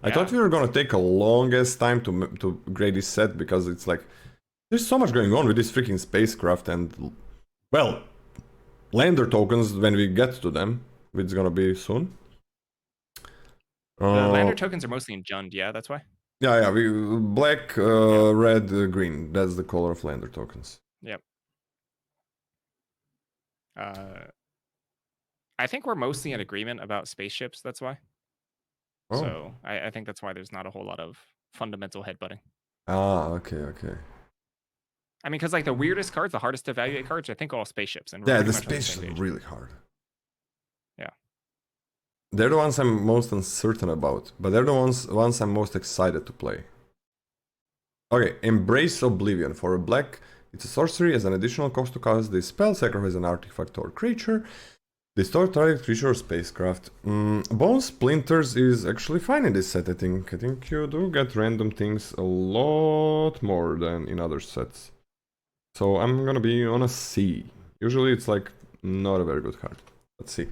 I thought we were gonna take a longest time to grade this set because it's like there's so much going on with this freaking spacecraft and well, lander tokens when we get to them, which is gonna be soon. The lander tokens are mostly in Jund, yeah, that's why. Yeah, black, red, green. That's the color of lander tokens. Yep. I think we're mostly in agreement about spaceships, that's why. Oh. So I think that's why there's not a whole lot of fundamental headbutting. Ah, okay. I mean, because like the weirdest cards, the hardest to evaluate cards, I think all spaceships. And yeah, the spaceships are really hard. Yeah. They're the ones I'm most uncertain about, but they're the ones I'm most excited to play. Okay, Embrace Oblivion. For a black, it's a sorcery. As an additional cost to cast this spell, sacrifice an artifact or creature. Destroy target creature or spacecraft. Bone Splinters is actually fine in this set, I think. I think you do get random things a lot more than in other sets. So I'm gonna be on a C. Usually it's like not a very good card. Let's see.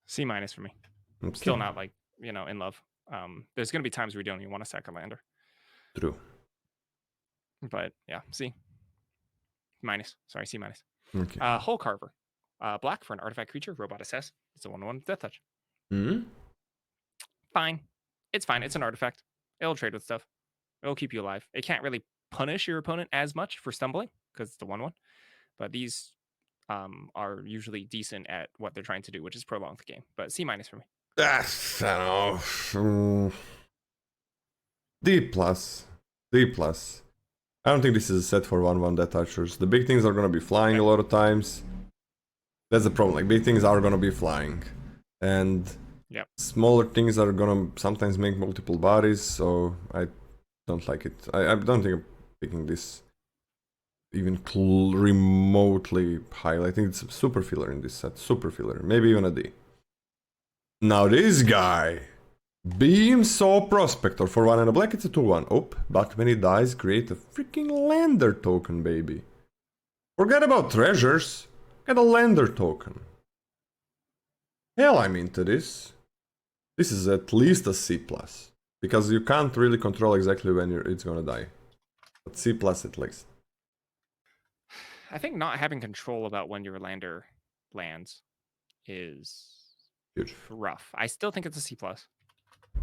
C- for me. Okay. Still not like, you know, in love. There's gonna be times where you don't even want to sack a lander. True. But yeah, C-. Sorry, C-. Okay. Hull Carver. Black for an artifact creature, robot assess. It's a 1/1 death touch. Fine. It's fine. It's an artifact. It'll trade with stuff. It'll keep you alive. It can't really punish your opponent as much for stumbling because it's the 1/1. But these are usually decent at what they're trying to do, which is prolong the game. But C- for me. I don't know. D+. D+. I don't think this is a set for 1/1 death touchers. The big things are gonna be flying a lot of times. That's the problem, like big things are gonna be flying. And smaller things are gonna sometimes make multiple bodies, so I don't like it. I don't think I'm picking this even remotely high. I think it's a super filler in this set. Super filler. Maybe even a D. Now this guy. Beam Saw Prospector. For 1 and a black, it's a 2/1. Oh, but when he dies, create a freaking lander token, baby. Forget about treasures. Get a lander token. Hell, I'm into this. This is at least a C+. Because you can't really control exactly when it's gonna die. But C+ at least. I think not having control about when your lander lands is huge. Rough. I still think it's a C+.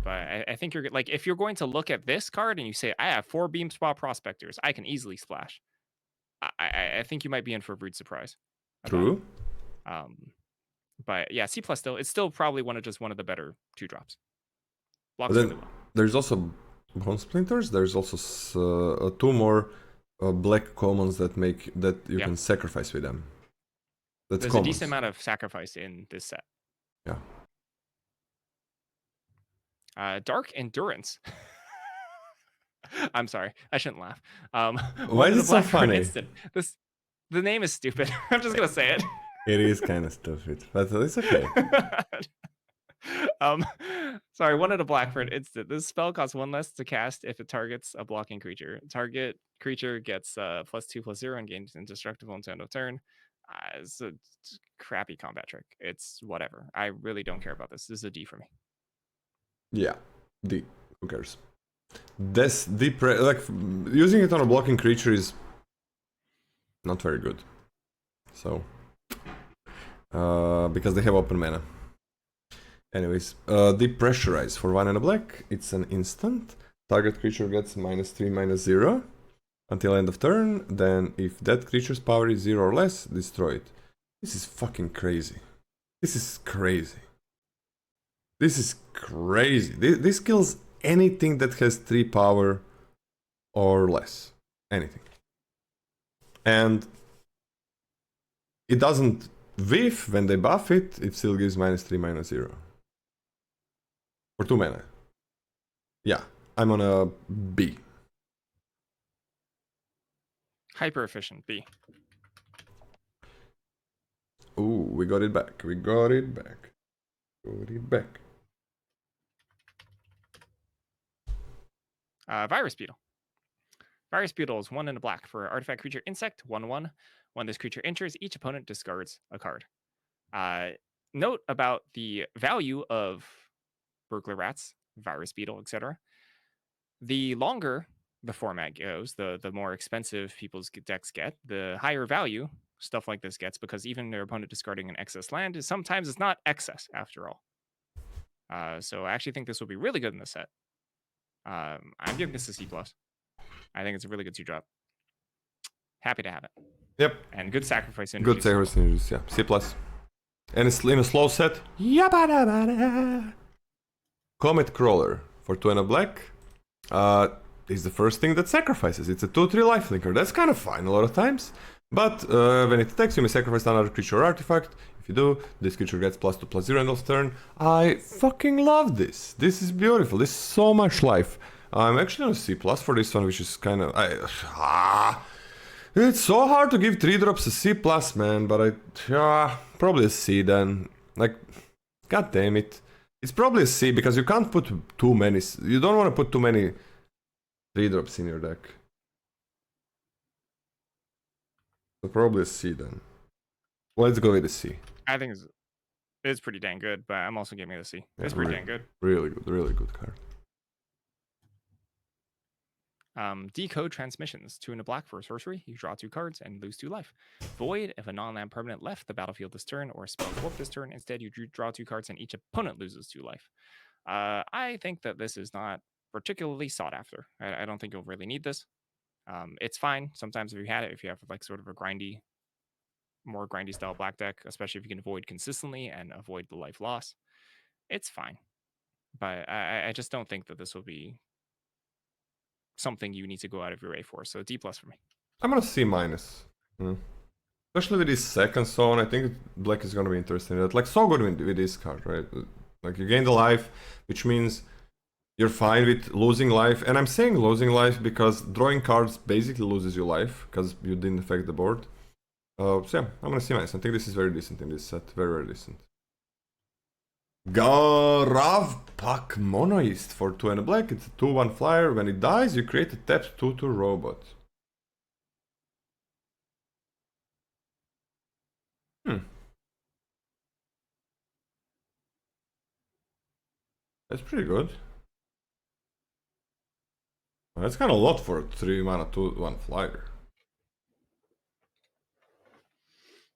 But I think you're like, if you're going to look at this card and you say, I have 4 Beam Saw Prospectors, I can easily splash. I think you might be in for a rude surprise. True. But yeah, C+ still. It's still probably one of the better 2-drops. Blocks really well. There's also Bone Splinters. There's also 2 more black commons that you can sacrifice with them. There's commons. A decent amount of sacrifice in this set. Yeah. Dark Endurance. I'm sorry, I shouldn't laugh. Why is it so funny? The name is stupid. I'm just gonna say it. It is kind of stupid, but it's okay. Sorry, 1 and a black for an instant. This spell costs 1 less to cast if it targets a blocking creature. Target creature gets +2/+0 and gains indestructible until end of turn. It's a crappy combat trick. It's whatever. I really don't care about this. This is a D for me. Yeah, D. Who cares? This deep, like using it on a blocking creature is not very good. So, because they have open mana. Anyways, depressurize for 1 and a black. It's an instant. Target creature gets -3/-0 until end of turn. Then, if that creature's power is 0 or less, destroy it. This is fucking crazy. This is crazy. This is crazy. This kills anything that has 3 power or less. Anything. And it doesn't whiff when they buff it, it still gives -3/-0. For 2 mana. Yeah, I'm on a B. Hyper efficient B. Ooh, we got it back. We got it back. Got it back. Virus Beetle. Virus Beetle is 1 and a black for artifact creature insect 1/1. When this creature enters, each opponent discards a card. Note about the value of burglar rats. Virus Beetle, etc. The longer the format goes, the more expensive people's decks get, the higher value stuff like this gets, because even their opponent discarding an excess land is sometimes it's not excess after all. So I actually think this will be really good in this set. I'm giving this a C+. I think it's a really good 2-drop. Happy to have it. Yep. And good sacrifice synergies. Good sacrifice synergies, yeah. C+. And it's in a slow set. Comet Crawler for 2 and a black. Is the first thing that sacrifices. It's a 2/3 lifelinker. That's kind of fine a lot of times. But when it attacks, you may sacrifice another creature or artifact. If you do, this creature gets +2/+0 end of turn. I fucking love this. This is beautiful. This is so much life. I'm actually on C+ for this one, which is kind of... It's so hard to give 3-drops a C+, man, but probably a C then. Like, god damn it. It's probably a C because you can't put too many... You don't want to put too many 3-drops in your deck. So probably a C then. Let's go with a C. I think it's pretty dang good, but I'm also giving it a C. It's pretty dang good. Really good card. Decode Transmissions. 2 and a black for a sorcery. You draw 2 cards and lose 2 life. Void. If a non-land permanent left the battlefield this turn or a spell warp this turn, instead you draw 2 cards and each opponent loses 2 life. I think that this is not particularly sought after. I don't think you'll really need this. It's fine sometimes if you had it, if you have like sort of a more grindy style black deck, especially if you can avoid consistently and avoid the life loss. It's fine. But I just don't think that this will be something you need to go out of your way for. So D+ for me. I'm gonna C-. Especially with this second zone, I think black is gonna be interesting. Like so good with this card, right? Like you gain the life, which means you're fine with losing life. And I'm saying losing life because drawing cards basically loses your life because you didn't affect the board. So yeah, I'm gonna C-. I think this is very decent in this set. Very decent. Garavpak Monoist for 2 and a black. It's a 2/1 flyer. When it dies, you create a tapped 2/2 robot. That's pretty good. Well, that's kind of a lot for a 3-mana 2/1 flyer.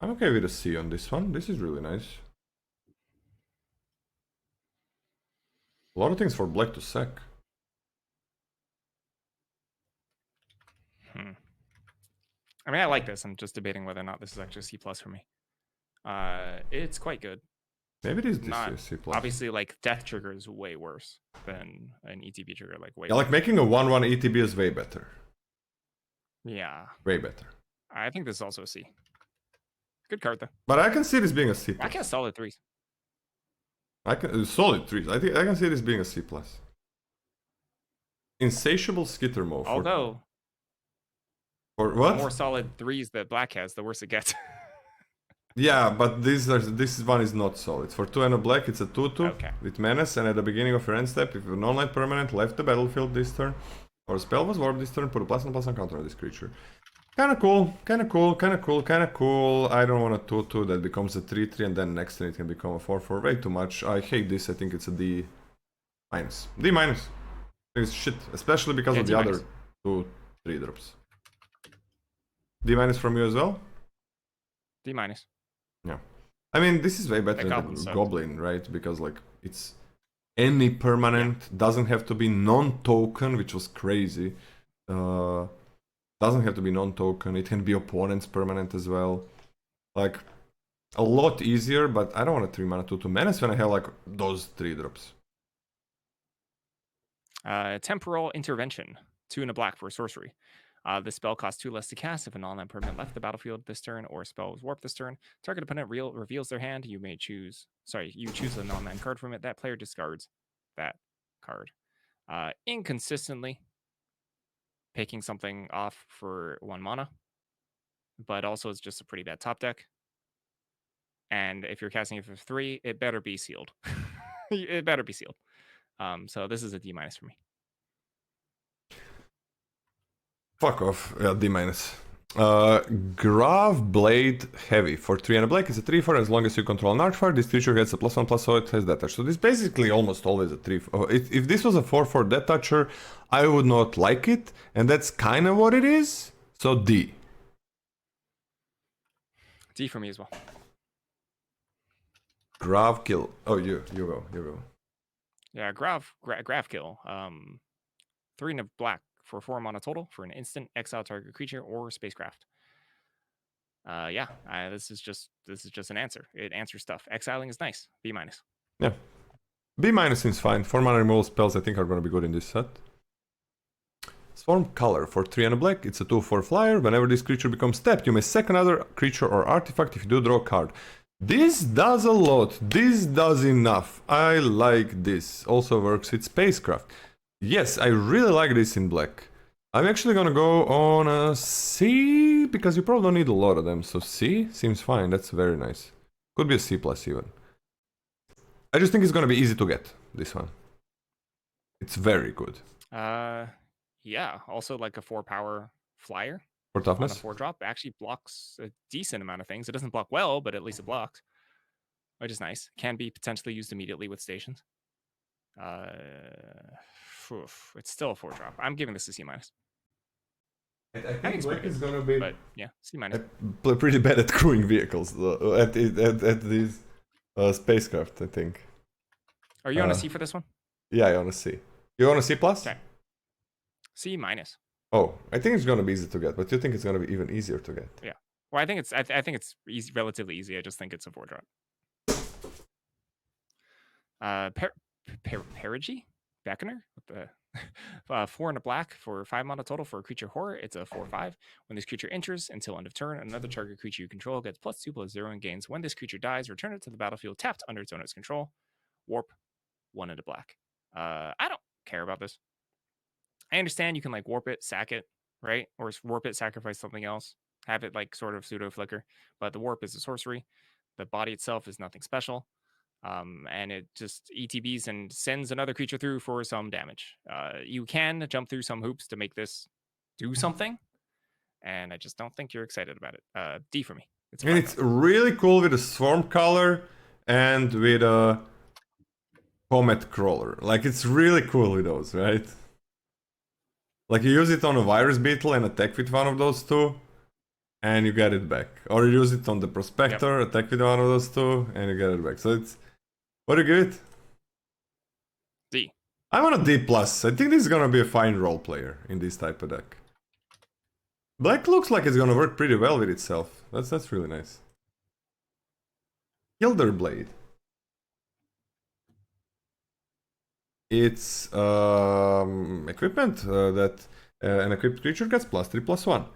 I'm okay with a C on this one. This is really nice. A lot of things for black to sack. I mean, I like this. I'm just debating whether or not this is actually C+ for me. It's quite good. Maybe it is Not C+. Obviously, like Death Trigger is way worse than an ETB trigger. Like way. Yeah, like making a 1/1 ETB is way better. Yeah. Way better. I think this is also a C. Good card though. But I can see this being a C+. I can solid 3s. I can solid 3s. I think I can see this being a C+. Insatiable Skittermo. Although. For what? The more solid 3s that black has, the worse it gets. Yeah, but this one is not solid. For 2 and a black, it's a 2/2 with menace, and at the beginning of your end step, if a non-land permanent left the battlefield this turn, or a spell was warped this turn, put a +1/+1 counter on this creature. Kinda cool. I don't want a 2/2 that becomes a 3/3, and then next turn it can become a 4/4. Way too much. I hate this. I think it's a D-. D-. It's shit, especially because of the other 2 3-drops. D- from you as well? D-. Yeah. I mean, this is way better than Goblin, right? Because, like, it's any permanent, doesn't have to be non-token, which was crazy. Doesn't have to be non-token, it can be opponent's permanent as well. Like, a lot easier, but I don't want a 3-mana 2/2 menace when I have, like, those 3-drops. Temporal Intervention. 2 and a black for a sorcery. This spell costs 2 less to cast if a non-land permanent left the battlefield this turn or a spell was warped this turn. Target opponent reveals their hand. You choose a non-land card from it. That player discards that card. Inconsistently picking something off for 1 mana, but also it's just a pretty bad top deck. And if you're casting it for 3, it better be sealed. It better be sealed. So this is a D- for me. Fuck off. Yeah, D-. Grav Blade Heavy for 3 and a black is a 3/4 as long as you control an artifact. This creature gets a +1/+, so it has that touch. So this is basically almost always a 3. If this was a 4/4 death toucher, I would not like it, and that's kind of what it is. So D. D for me as well. Grav kill. Oh, you go. Yeah, Grav kill. 3 and a black for 4 mana total for an instant exile target creature or spacecraft. Yeah, this is just an answer. It answers stuff. Exiling is nice. B-. Yeah. B- seems fine. 4 mana removal spells I think are gonna be good in this set. Swarm Color for 3 and a black. It's a 2/4 flyer. Whenever this creature becomes tapped, you may sack another creature or artifact. If you do, draw a card. This does a lot. This does enough. I like this. Also works with Spacecraft. Yes, I really like this in black. I'm actually gonna go on a C, because you probably don't need a lot of them. So C seems fine. That's very nice. Could be a C+ even. I just think it's gonna be easy to get, this one. It's very good. Yeah, also like a 4-power flyer For on a toughness? 4-drop actually blocks a decent amount of things. It doesn't block well, but at least it blocks, which is nice. Can be potentially used immediately with stations. It's still a 4-drop. I'm giving this a C-. I I think think it's black pretty is good, gonna be but yeah, C-. pretty bad at crewing vehicles at these spacecraft, I think. Are you on a C for this one? Yeah, I wanna C. You wanna C+? Okay. C-. Oh, I think it's gonna be easy to get, but you think it's gonna be even easier to get? Yeah. Well, I think it's easy, relatively easy. I just think it's a 4-drop. Perigi? Beckoner? What the 4 and a black for 5 mana total for a creature horror. It's a 4/5. When this creature enters until end of turn, another target creature you control gets +2/+0 and gains. When this creature dies, return it to the battlefield tapped under its owner's control. Warp 1 and a black. I don't care about this. I understand you can like warp it, sack it, right? Or warp it, sacrifice something else, have it like sort of pseudo flicker. But the warp is a sorcery. The body itself is nothing special. And it just ETBs and sends another creature through for some damage. You can jump through some hoops to make this do something, and I just don't think you're excited about it. D for me. And it's really cool with a Swarm Color and with a Comet Crawler. Like, it's really cool with those, right? Like, you use it on a Virus Beetle and attack with one of those two, and you get it back. Or you use it on the Prospector, attack with one of those two, and you get it back. So it's... What do you give it? D. I'm on a D+. I think this is gonna be a fine role player in this type of deck. Black looks like it's gonna work pretty well with itself. That's really nice. Gilder Blade. It's equipment that an equipped creature gets +3/+1.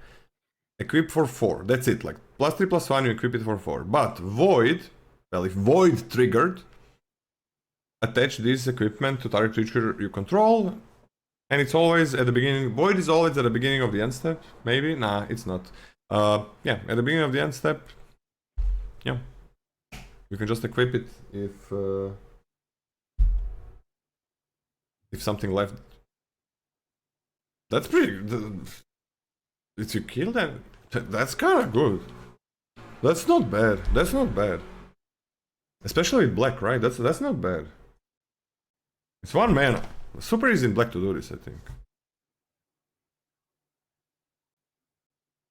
Equip for 4. That's it. Like +3/+1, you equip it for 4. But Void, well, if Void triggered, attach this equipment to target creature you control, and it's always at the beginning. Void is always at the beginning of the end step. Maybe? Nah, it's not. Yeah, at the beginning of the end step. Yeah, you can just equip it if something left. That's pretty. If you kill them, that's kind of good. That's not bad. That's not bad. Especially with black, right? That's not bad. It's 1 mana. Super easy in black to do this, I think.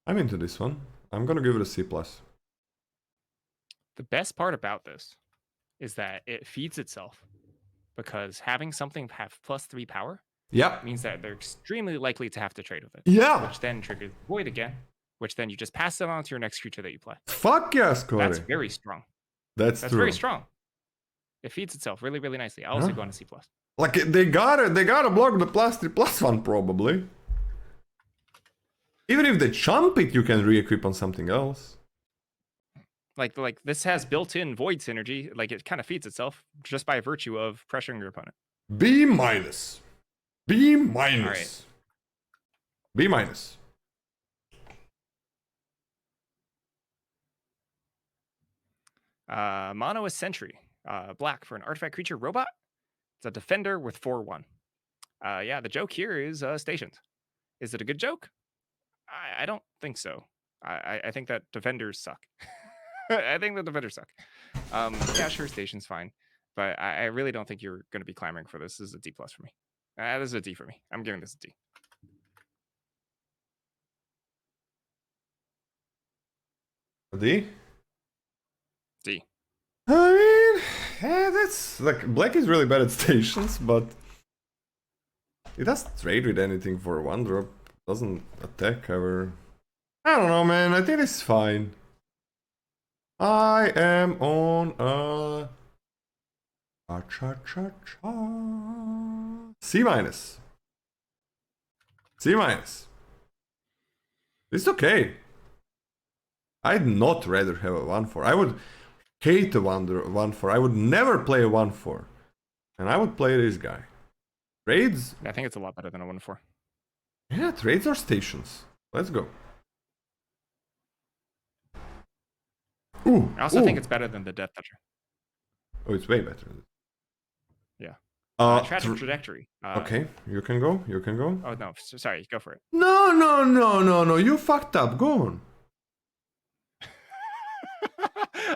I'm into this one. I'm gonna give it a C+. The best part about this is that it feeds itself, because having something have +3 power means that they're extremely likely to have to trade with it. Yeah. Which then triggers Void again, which then you just pass it on to your next creature that you play. Fuck yes, Corey. That's very strong. That's true. Very strong. It feeds itself really, really nicely. I also go on a C+. Like, they gotta block the +3/+1 probably. Even if they chump it, you can re-equip on something else. Like this has built-in Void synergy. Like, it kind of feeds itself just by virtue of pressuring your opponent. B-. B-. All right. B-. Mono is Sentry. Black for an artifact creature robot. It's a defender with 4/1. Yeah, the joke here is stations. Is it a good joke? I don't think so. I think that defenders suck. I think the defenders suck. Yeah, sure, station's fine, but I really don't think you're going to be clamoring for this. This is a D plus for me. This is a D for me. I'm giving this a D. D? D. I mean, yeah, that's like black is really bad at stations, but it doesn't trade with anything for 1-drop. Doesn't attack ever. I don't know, man. I think it's fine. I am on a C minus. C minus. It's okay. I'd not rather have a 1-4. I would hate a 1-4. I would never play a 1-4. And I would play this guy. Trades? I think it's a lot better than a 1-4. Yeah, trades or stations. Let's go. Ooh, I also think it's better than the Death Toucher. Oh, it's way better. Yeah. Tragic Trajectory. Okay, you can go. You can go. Oh, no. Sorry. Go for it. No. You fucked up. Go on.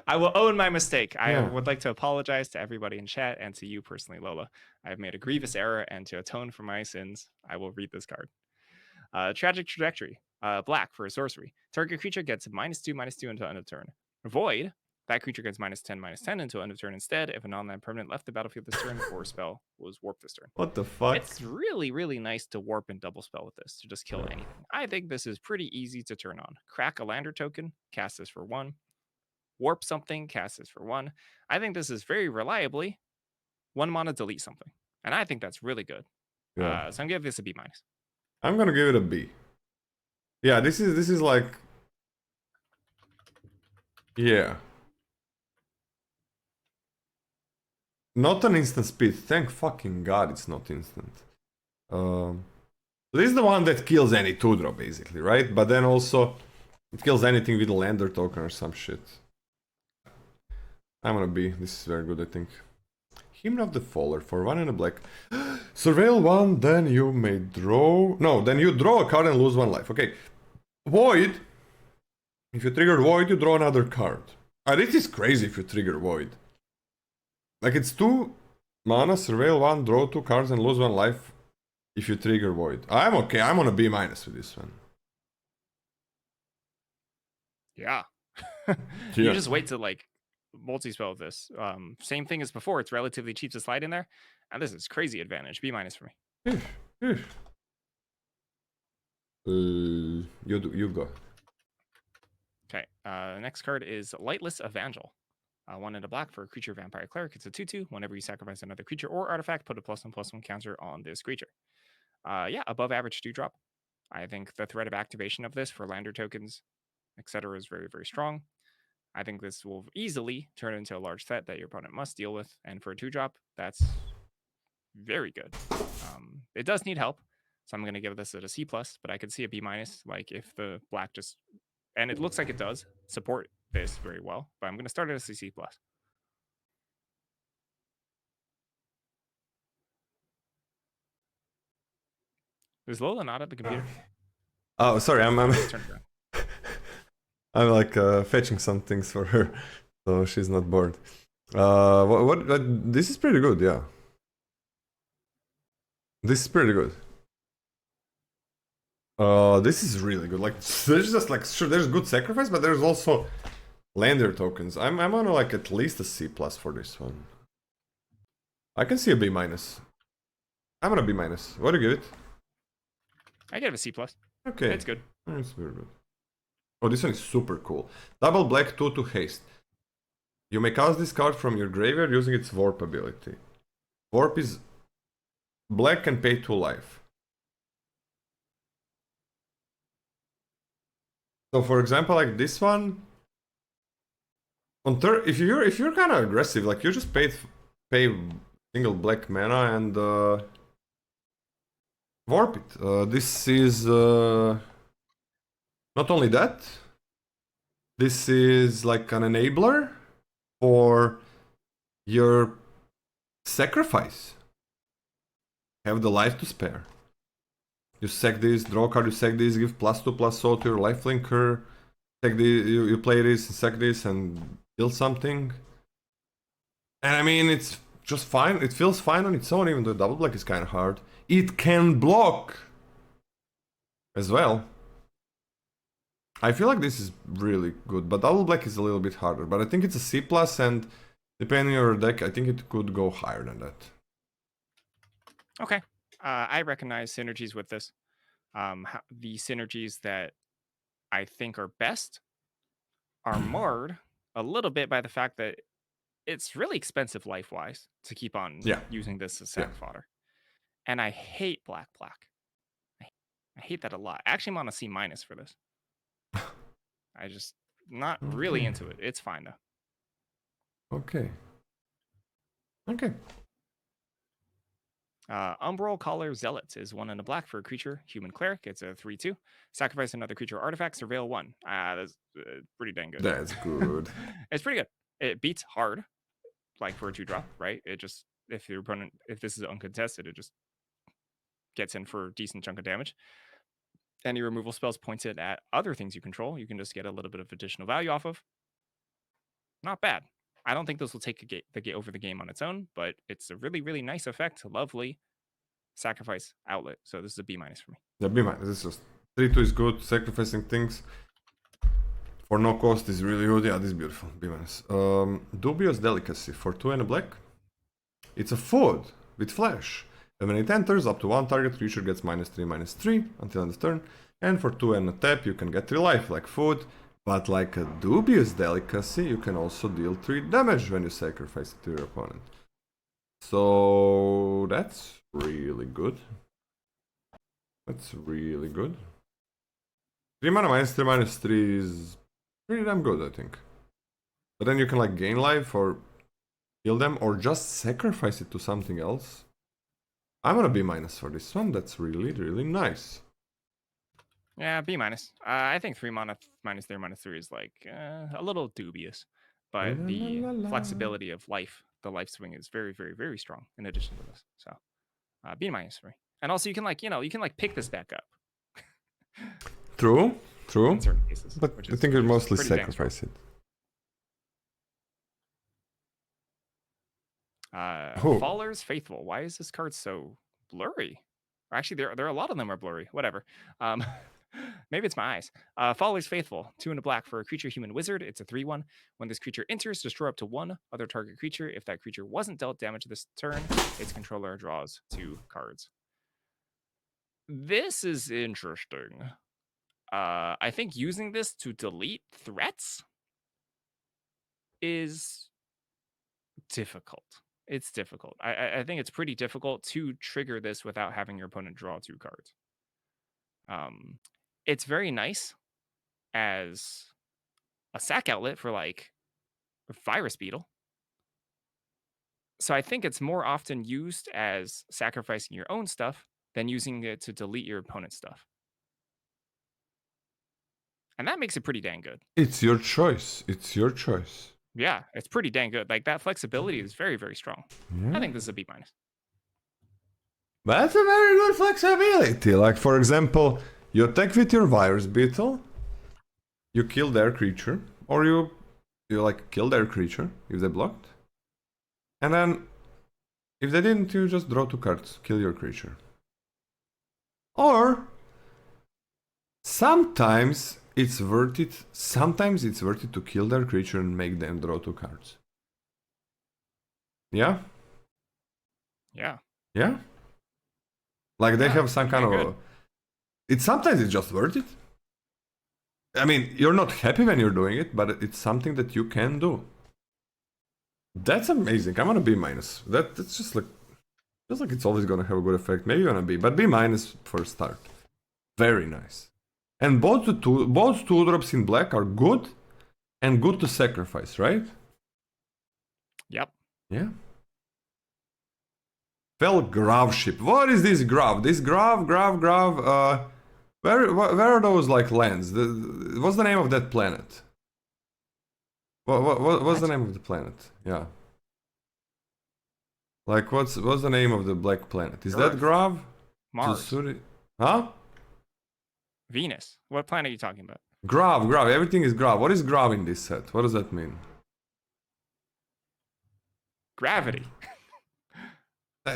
I will own my mistake. I Yeah. would like to apologize to everybody in chat and to you personally, Lola. I have made a grievous error, and to atone for my sins, I will read this card. Tragic Trajectory. Black for a sorcery. Target creature gets -2/-2 until end of turn. Void. That creature gets -10/-10 until end of turn instead if a non-land permanent left the battlefield this turn or spell was warped this turn. What the fuck? It's really, really nice to warp and double spell with this to just kill anything. I think this is pretty easy to turn on. Crack a lander token, cast this for 1. Warp something, cast this for 1. I think this is very reliably 1 mana delete something. And I think that's really good. Yeah. So I'm giving this a B-. I'm gonna give it a B. Yeah, this is like, yeah. Not an instant speed. Thank fucking god it's not instant. This is the one that kills any 2-drop basically, right? But then also it kills anything with a lander token or some shit. I'm gonna B. This is very good, I think. Hymn of the Faller for 1 and a black. Surveil 1, then you may draw... No, then you draw a card and lose 1 life. Okay. Void. If you trigger Void, you draw another card. This is crazy if you trigger Void. Like, it's 2 mana, Surveil 1, draw 2 cards and lose 1 life if you trigger Void. I'm okay. I'm on a B- with this one. Yeah. Yeah. You just wait to, like, multi-spell with this. Same thing as before. It's relatively cheap to slide in there. And this is crazy advantage. B- for me. You go. Okay. Next card is Lightless Evangel. 1 and a black for a creature vampire cleric. It's a 2/2. Whenever you sacrifice another creature or artifact, put a +1/+1 counter on this creature. Yeah, above average 2-drop. I think the threat of activation of this for lander tokens, etc., is very, very strong. I think this will easily turn into a large threat that your opponent must deal with. And for a 2-drop, that's very good. It does need help, so I'm going to give this a C+, but I could see a B-, like if the black just... And it looks like it does support this very well, but I'm going to start it as a C+. Is Lola not at the computer? Oh, sorry, I'm Turn it around. I'm like fetching some things for her, so she's not bored. This is pretty good, yeah. This is pretty good. This is really good. Like, there's just like, sure, there's good sacrifice, but there's also lander tokens. I'm on like at least a C+ for this one. I can see a B-. I'm on a B-. What do you give it? I give it a C+. Okay. It's good. It's very good. Oh, this one is super cool. Double black 2/2 haste. You may cast this card from your graveyard using its warp ability. Warp is black and pay 2 life. So for example, like this one, on if you're kind of aggressive, like you just pay single black mana and warp it. This is not only that. This is like an enabler for your sacrifice. Have the life to spare. You sack this, draw a card, you sack this, give +2/+0 to your lifelinker. take the you play this, sack this, and build something. And I mean, it's just fine. It feels fine on its own, even though double black is kind of hard. It can block as well. I feel like this is really good, but double black is a little bit harder. But I think it's a C+, and depending on your deck, I think it could go higher than that. Okay. I recognize synergies with this. The synergies that I think are best are marred a little bit by the fact that it's really expensive life-wise to keep on using this as sack fodder. And I hate black. I hate that a lot. Actually, I'm on a C- for this. I just not really into it. It's fine though. Okay. Okay. Umbral Caller Zealot is 1 and a black for a creature, human cleric. It's a 3/2. Sacrifice another creature or artifact, surveil 1. That's pretty dang good. That's good. It's pretty good. It beats hard, like for a 2-drop, right? It just, if your opponent, if this is uncontested, it just gets in for a decent chunk of damage. Any removal spells points it at other things you control. You can just get a little bit of additional value off of. Not bad. I don't think this will take over the game on its own, but it's a really, really nice effect. Lovely sacrifice outlet. So this is a B- for me. Yeah, B-. This is just 3/2 is good. Sacrificing things for no cost is really good. Yeah, this is beautiful. B-. Dubious Delicacy for 2 and a black. It's a food with flash. And when it enters, up to 1 target creature gets -3/-3 until end of turn. And for 2 and a tap, you can get 3 life like food. But like a Dubious Delicacy, you can also deal 3 damage when you sacrifice it to your opponent. So that's really good. That's really good. 3 mana -3/-3 is pretty damn good, I think. But then you can like gain life or kill them or just sacrifice it to something else. I'm gonna B- for this one. That's really, really nice. Yeah, B-. I think 3 mana -3/-3 is like a little dubious, but the flexibility of life, the life swing is very, very, very strong in addition to this. So B- for me. And also you can pick this back up. True. In certain cases. But I think you mostly sacrifice it. Faller's Faithful. Why is this card so blurry? Actually, there are a lot of them are blurry. Whatever. Maybe it's my eyes. Faller's Faithful. 2 and a black for a creature, human wizard. It's a 3/1. When this creature enters, destroy up to 1 other target creature. If that creature wasn't dealt damage this turn, its controller draws 2 cards. This is interesting. I think using this to delete threats is difficult. It's difficult. I think it's pretty difficult to trigger this without having your opponent draw 2 cards. It's very nice as a sack outlet for like Virus Beetle. So I think it's more often used as sacrificing your own stuff than using it to delete your opponent's stuff. And that makes it pretty dang good. It's your choice. It's your choice. Yeah, it's pretty dang good. Like that flexibility is very, very strong. Yeah. I think this is a B-. That's a very good flexibility. Like for example, you attack with your Virus Beetle, you kill their creature, or you like kill their creature if they blocked. And then if they didn't, you just draw 2 cards, kill your creature. Or sometimes it's worth it to kill their creature and make them draw 2 cards. Yeah? Yeah. Yeah? Like they have some kind of... Sometimes it's just worth it. I mean, you're not happy when you're doing it, but it's something that you can do. That's amazing. I'm gonna B-. That's just like... Feels like it's always gonna have a good effect. Maybe on a B, but B- for a start. Very nice. And both 2-drops in black are good and good to sacrifice, right? Yep. Yeah. Well, Grav ship. What is this Grav? This Grav. Where are those like lands? What's the name of that planet? What's the name of the planet? Yeah. Like what's the name of the black planet? Is that Grav? Mars. Huh? Venus. What planet are you talking about? Grav, everything is grav. What is grav in this set? What does that mean? Gravity.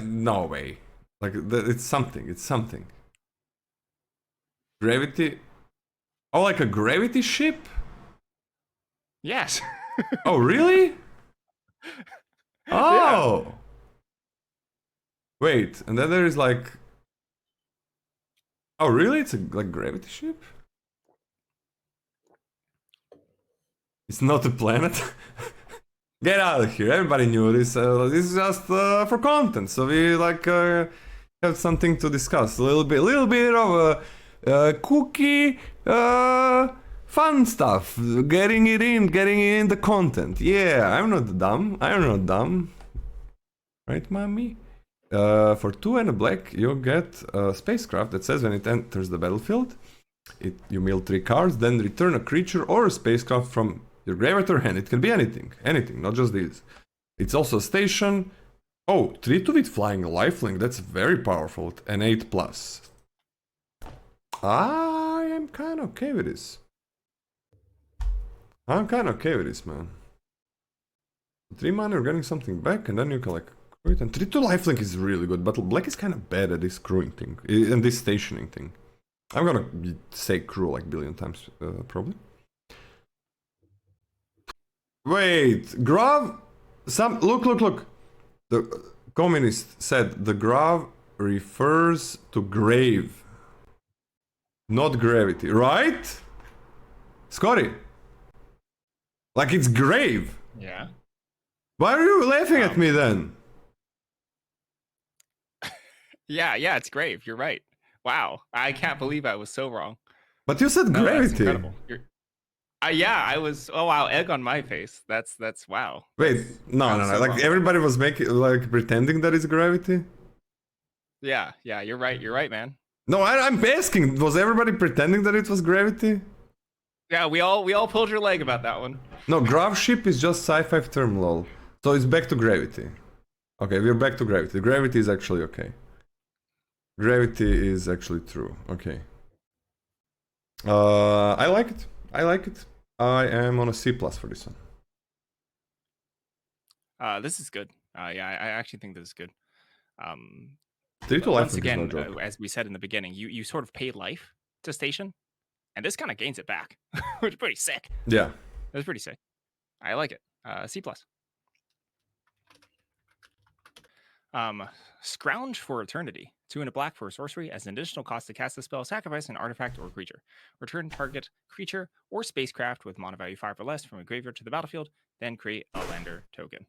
No way. Like, it's something. Gravity? Oh, like a gravity ship? Yes. Oh, really? Yeah. Oh! Wait, and then there is like... Oh, really? It's a like gravity ship? It's not a planet? Get out of here! Everybody knew this. This is just for content, so we like have something to discuss. A little bit of cookie, fun stuff. Getting it in the content. Yeah, I'm not dumb. Right, mommy? For 2 and a black, you get a spacecraft that says when it enters the battlefield, you mill 3 cards, then return a creature or a spacecraft from your graveyard or hand. It can be anything, not just these. It's also a station. Oh, 3/2 with flying lifelink, that's very powerful, and 8 plus. I am kind of okay with this. I'm kind of okay with this, man. 3 mana, you're getting something back, and then you can like crew it. And 3/2 lifelink is really good, but black is kind of bad at this crewing thing, and this stationing thing. I'm gonna say crew like billion times, probably. Wait, Grav? Look. The communist said the Grav refers to grave, not gravity, right? Scotty, like it's grave. Yeah. Why are you laughing at me then? Yeah, it's grave. You're right. Wow, I can't believe I was so wrong. But you said No, gravity. that's incredible. Yeah, I was. Oh wow, egg on my face. That's wow. Wait, no. Like wrong. everybody was making like pretending that it's gravity. Yeah, you're right. You're right, man. No, I'm asking. Was everybody pretending that it was gravity? Yeah, we all pulled your leg about that one. No, Grav ship is just sci-fi term, lol. So it's back to gravity. Okay, we're back to gravity. Gravity is actually okay. Gravity is actually true. Okay. I like it. I am on a C+ for this one. This is good. Yeah, I actually think this is good. 3 to life once again, again, as we said in the beginning, you sort of pay life to station, and this kind of gains it back, which is pretty sick. Yeah. That's pretty sick. I like it. C+. Scrounge for Eternity. 2 and a black for a sorcery. As an additional cost to cast the spell, sacrifice an artifact or creature. Return target creature or spacecraft with mana value 5 or less from a graveyard to the battlefield, then create a lander token.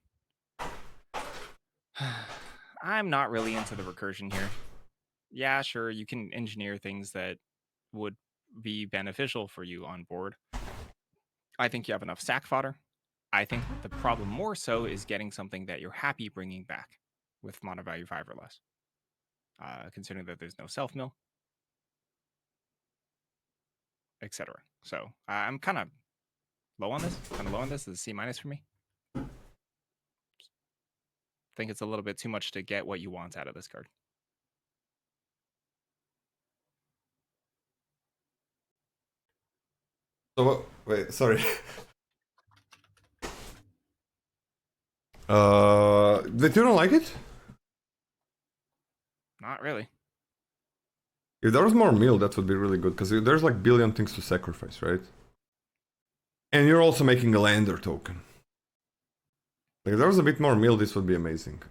I'm not really into the recursion here. Yeah, sure, you can engineer things that would be beneficial for you on board. I think you have enough sack fodder. I think the problem more so is getting something that you're happy bringing back with mana value 5 or less. Considering that there's no self-mill, etc. So I'm kind of low on this. This is a C- for me. I think it's a little bit too much to get what you want out of this card. So wait, sorry. Did you don't like it? Not really. If there was more meal, that would be really good, because there's like billion things to sacrifice, right? And you're also making a lander token. Like, if there was a bit more meal, this would be amazing.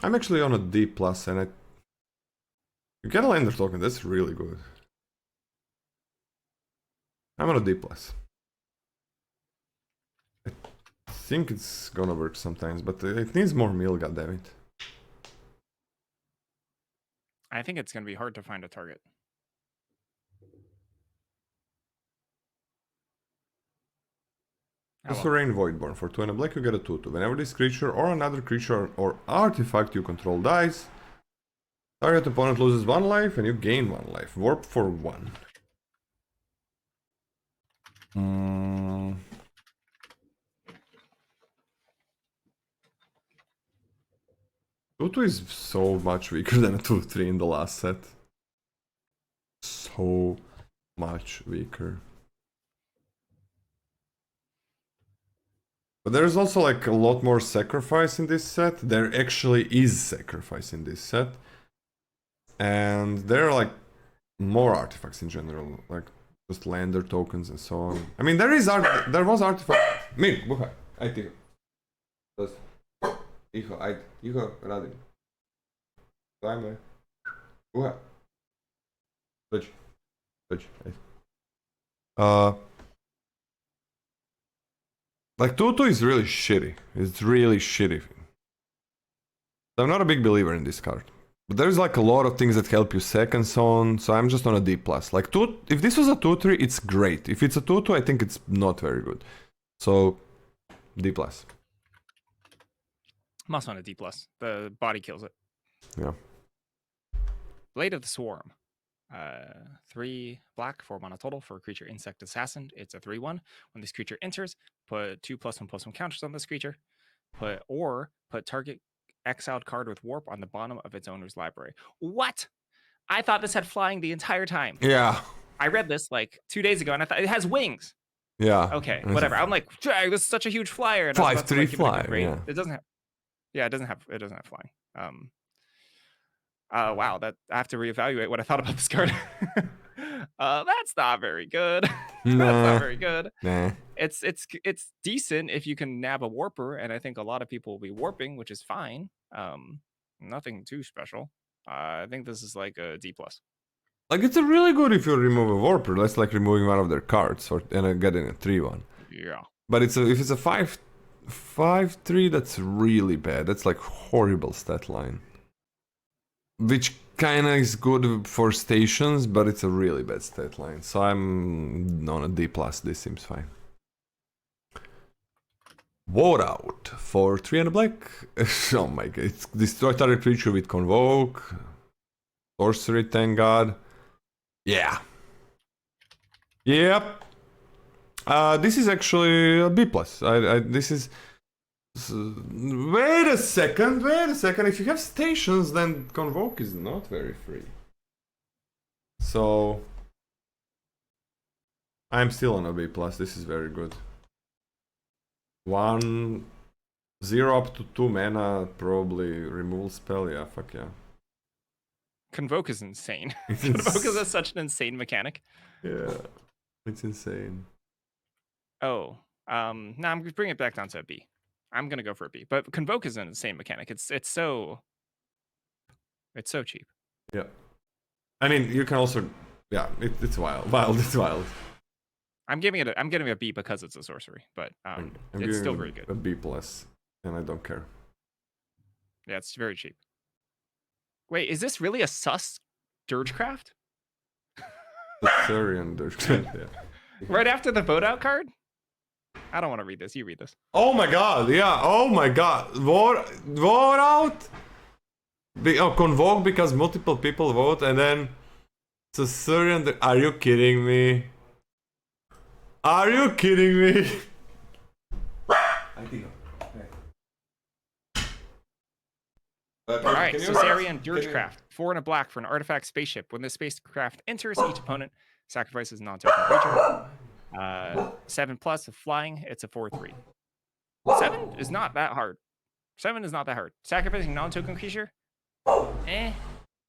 I'm actually on a D+, and you get a lander token, that's really good. I'm on a D+. I think it's gonna work sometimes, but it needs more meal, goddammit. I think it's going to be hard to find a target. Also, Rain Voidborn. For 2 and a black, you get a 2/2. Whenever this creature or another creature or artifact you control dies, target opponent loses 1 life and you gain 1 life. Warp for 1. 2-2 is so much weaker than a 2-3 in the last set. So much weaker. But there's also like a lot more sacrifice in this set. There actually is sacrifice in this set. And there are like more artifacts in general, like just lander tokens and so on. I mean, there was artifact. Mir, buhaj, aj tiho. Tiho, aj, tiho, radim. Dajme. Buhaj. Dođi. Dođi, ajde. Like 2-2 is really shitty. It's really shitty. I'm not a big believer in this card. But there's like a lot of things that help you sec and so on, so I'm just on a D+. Like if this was a 2-3, it's great. If it's a 2-2, I think it's not very good. So D+. I'm also on a D+. The body kills it. Yeah. Blade of the Swarm. 3 black, 4 mana total for a creature insect assassin. It's a 3/1. When this creature enters, put 2+1/+1 counters on this creature. Put target exiled card with warp on the bottom of its owner's library. What? I thought this had flying the entire time. Yeah. I read this like 2 days ago and I thought it has wings. Yeah. Okay, whatever. I'm like, this is such a huge flyer. And 5/3 flyer. Yeah. It doesn't have. Yeah, it doesn't have flying. Wow, that I have to reevaluate what I thought about this card. That's not very good. That's not very good. Nah. It's decent if you can nab a warper, and I think a lot of people will be warping, which is fine. Nothing too special. I think this is like a D+. Like it's a really good if you remove a warper. That's like removing one of their cards and getting a 3/1. Yeah. But if it's a 5/3, that's really bad. That's like horrible stat line. Which kinda is good for stations, but it's a really bad stat line. So I'm on a D+. This seems fine. Ward out for 3 and a black. Oh my god. It's destroy target creature with Convoke. Sorcery, thank god. Yeah. Yep. This is actually a B+. This is... Wait a second. If you have stations, then Convoke is not very free. So... I'm still on a B+. This is very good. 1-0 up to 2 mana, probably removal spell. Yeah, fuck yeah. Convoke is insane. Convoke is such an insane mechanic. Yeah, it's insane. Oh, no, I'm bringing it back down to a B. I'm gonna go for a B. But Convoke is an insane mechanic. It's so cheap. Yeah, I mean you can also it's wild. It's wild. I'm giving it a B because it's a sorcery, but it's still very good. A B+, and I don't care. Yeah, it's very cheap. Wait, is this really a sus Dirgecraft? The Thurian Dirgecraft, yeah. Right after the vote out card? I don't want to read this. You read this. Oh my god, yeah. Oh my god. Vote out? Convoke because multiple people vote and then it's a Thurian. Are you kidding me? Are you kidding me? Alright, Caesarian Dirgecraft. 4 and a black for an artifact spaceship. When the spacecraft enters, each opponent sacrifices a non-token creature. 7+ with flying, it's a 4/3. 7 is not that hard. 7 is not that hard. Sacrificing non-token creature?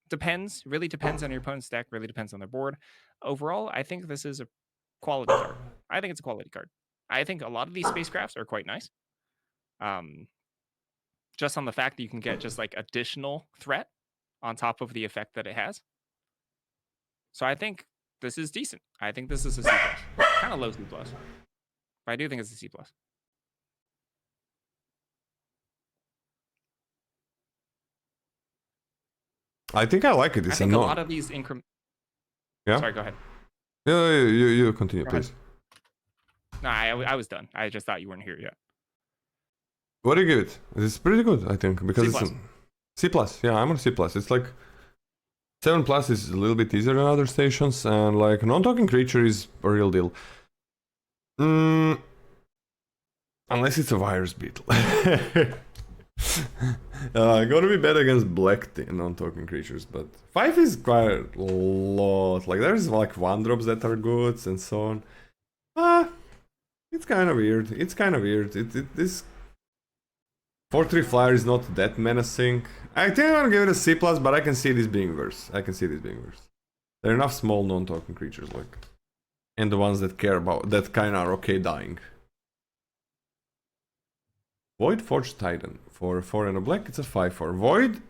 Depends. Really depends on your opponent's deck. Really depends on their board. Overall, I think this is a quality card. I think it's a quality card. I think a lot of these spacecrafts are quite nice. Just on the fact that you can get just like additional threat on top of the effect that it has. So I think this is decent. I think this is a C+. Kind of low C+. But I do think it's a C+. I think I like it. I think a lot of these increment. Yeah. Sorry, go ahead. Yeah, you continue, please. No, I was done. I just thought you weren't here yet. What do you give it? It's pretty good, I think, because C+. it's C+. Yeah, I'm on C+. It's like 7+ is a little bit easier than other stations, and like non-talking creature is a real deal. Unless it's a virus beetle. Gonna be bad against black non-token creatures, but 5 is quite a lot. Like there's like 1-drops that are good and so on. It's kind of weird. It's kind of weird. This 4/3 flyer is not that menacing. I think I'm gonna give it a C+, but I can see this being worse. I can see this being worse. There are enough small non-token creatures, like, and the ones that care about that kind of are okay dying. Void Forged Titan for 4 and a black. It's a 5/4 Void.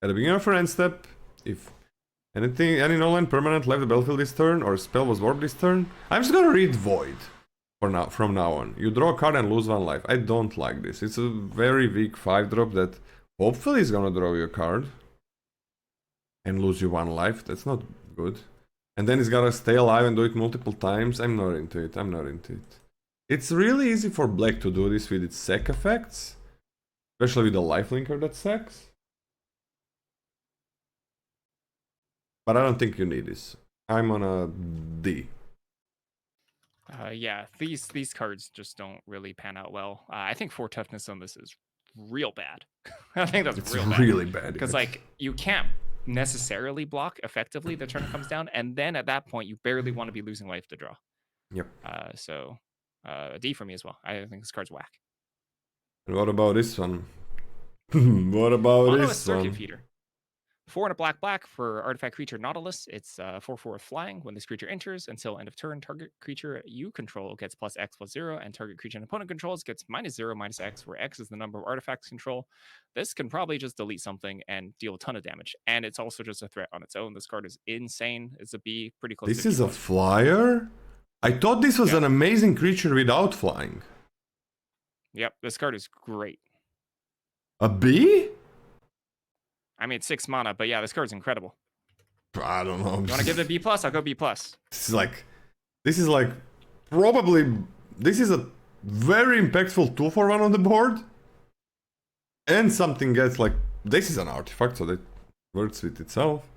At the beginning of your end step, if any no-land permanent left the battlefield this turn or spell was warped this turn, I'm just gonna read Void for now. From now on, you draw a card and lose 1 life. I don't like this. It's a very weak 5-drop that hopefully is gonna draw you a card and lose you 1 life. That's not good. And then he's gotta stay alive and do it multiple times. I'm not into it. I'm not into it. It's really easy for black to do this with its sec effects, especially with the lifelinker that sacks. But I don't think you need this. I'm on a D. Yeah, these cards just don't really pan out well. I think 4 toughness on this is real bad. I think that's It's real bad. really bad. Because like you can't necessarily block effectively the turn comes down, and then at that point you barely want to be losing life to draw. Yep. So a D for me as well. I think this card's whack. And what about this one? What about this Circuit one? Feeder. 4 and a black for artifact creature Nautilus. It's 4/4 flying. When this creature enters, until end of turn, target creature you control gets +X/+0, and target creature an opponent controls gets -0/-X, where X is the number of artifacts control. This can probably just delete something and deal a ton of damage. And it's also just a threat on its own. This card is insane. It's a B, pretty close. This is a flyer? I thought this was an amazing creature without flying. Yep, this card is great. A B? I mean, it's 6 mana, but yeah, this card's incredible. I don't know. You want to give it a B+? I'll go B+. This is like probably, this is a very impactful 2/1 on the board. And something gets like, this is an artifact, so that works with itself.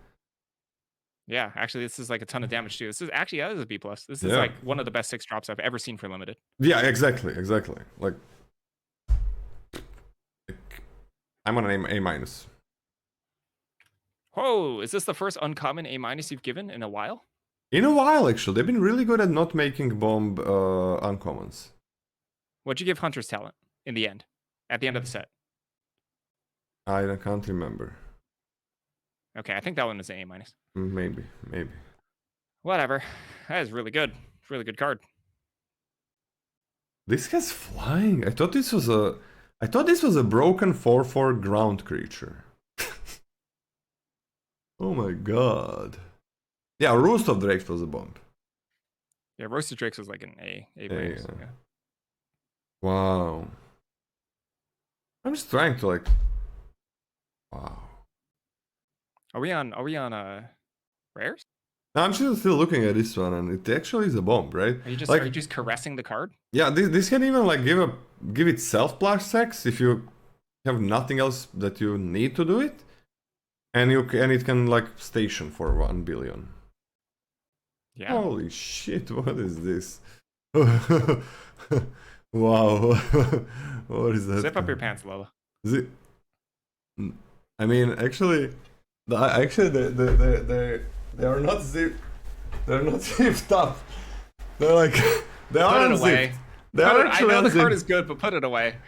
Yeah, actually, this is like a ton of damage too. This is actually, that is a B+. This is like one of the best 6 drops I've ever seen for limited. Yeah, exactly. Like I'm on an A-. Whoa, is this the first uncommon A- you've given in a while? In a while, actually. They've been really good at not making bomb uncommons. What'd you give Hunter's Talent in the end? At the end of the set? I can't remember. Okay, I think that one was an A-. Maybe. Whatever. That is really good. Really good card. This has flying. I thought this was a broken 4/4 ground creature. Oh my god. Yeah, Roost of Drakes was a bomb. Yeah, Roasted Drakes was like an A. Yeah. Wow. I'm just trying to like. Wow. Are we on rares? No, I'm still looking at this one, and it actually is a bomb, right? Are you just caressing the card? Yeah, this can even like give itself +6 if you have nothing else that you need to do it, and it can like station for 1 billion. Yeah. Holy shit! What is this? Wow. What is that? Zip up your pants, Lola. I mean, actually, they are not zipped. They're not zipped up. They're like they are unzipped. They are actually I know unzipped. the card is good, but put it away.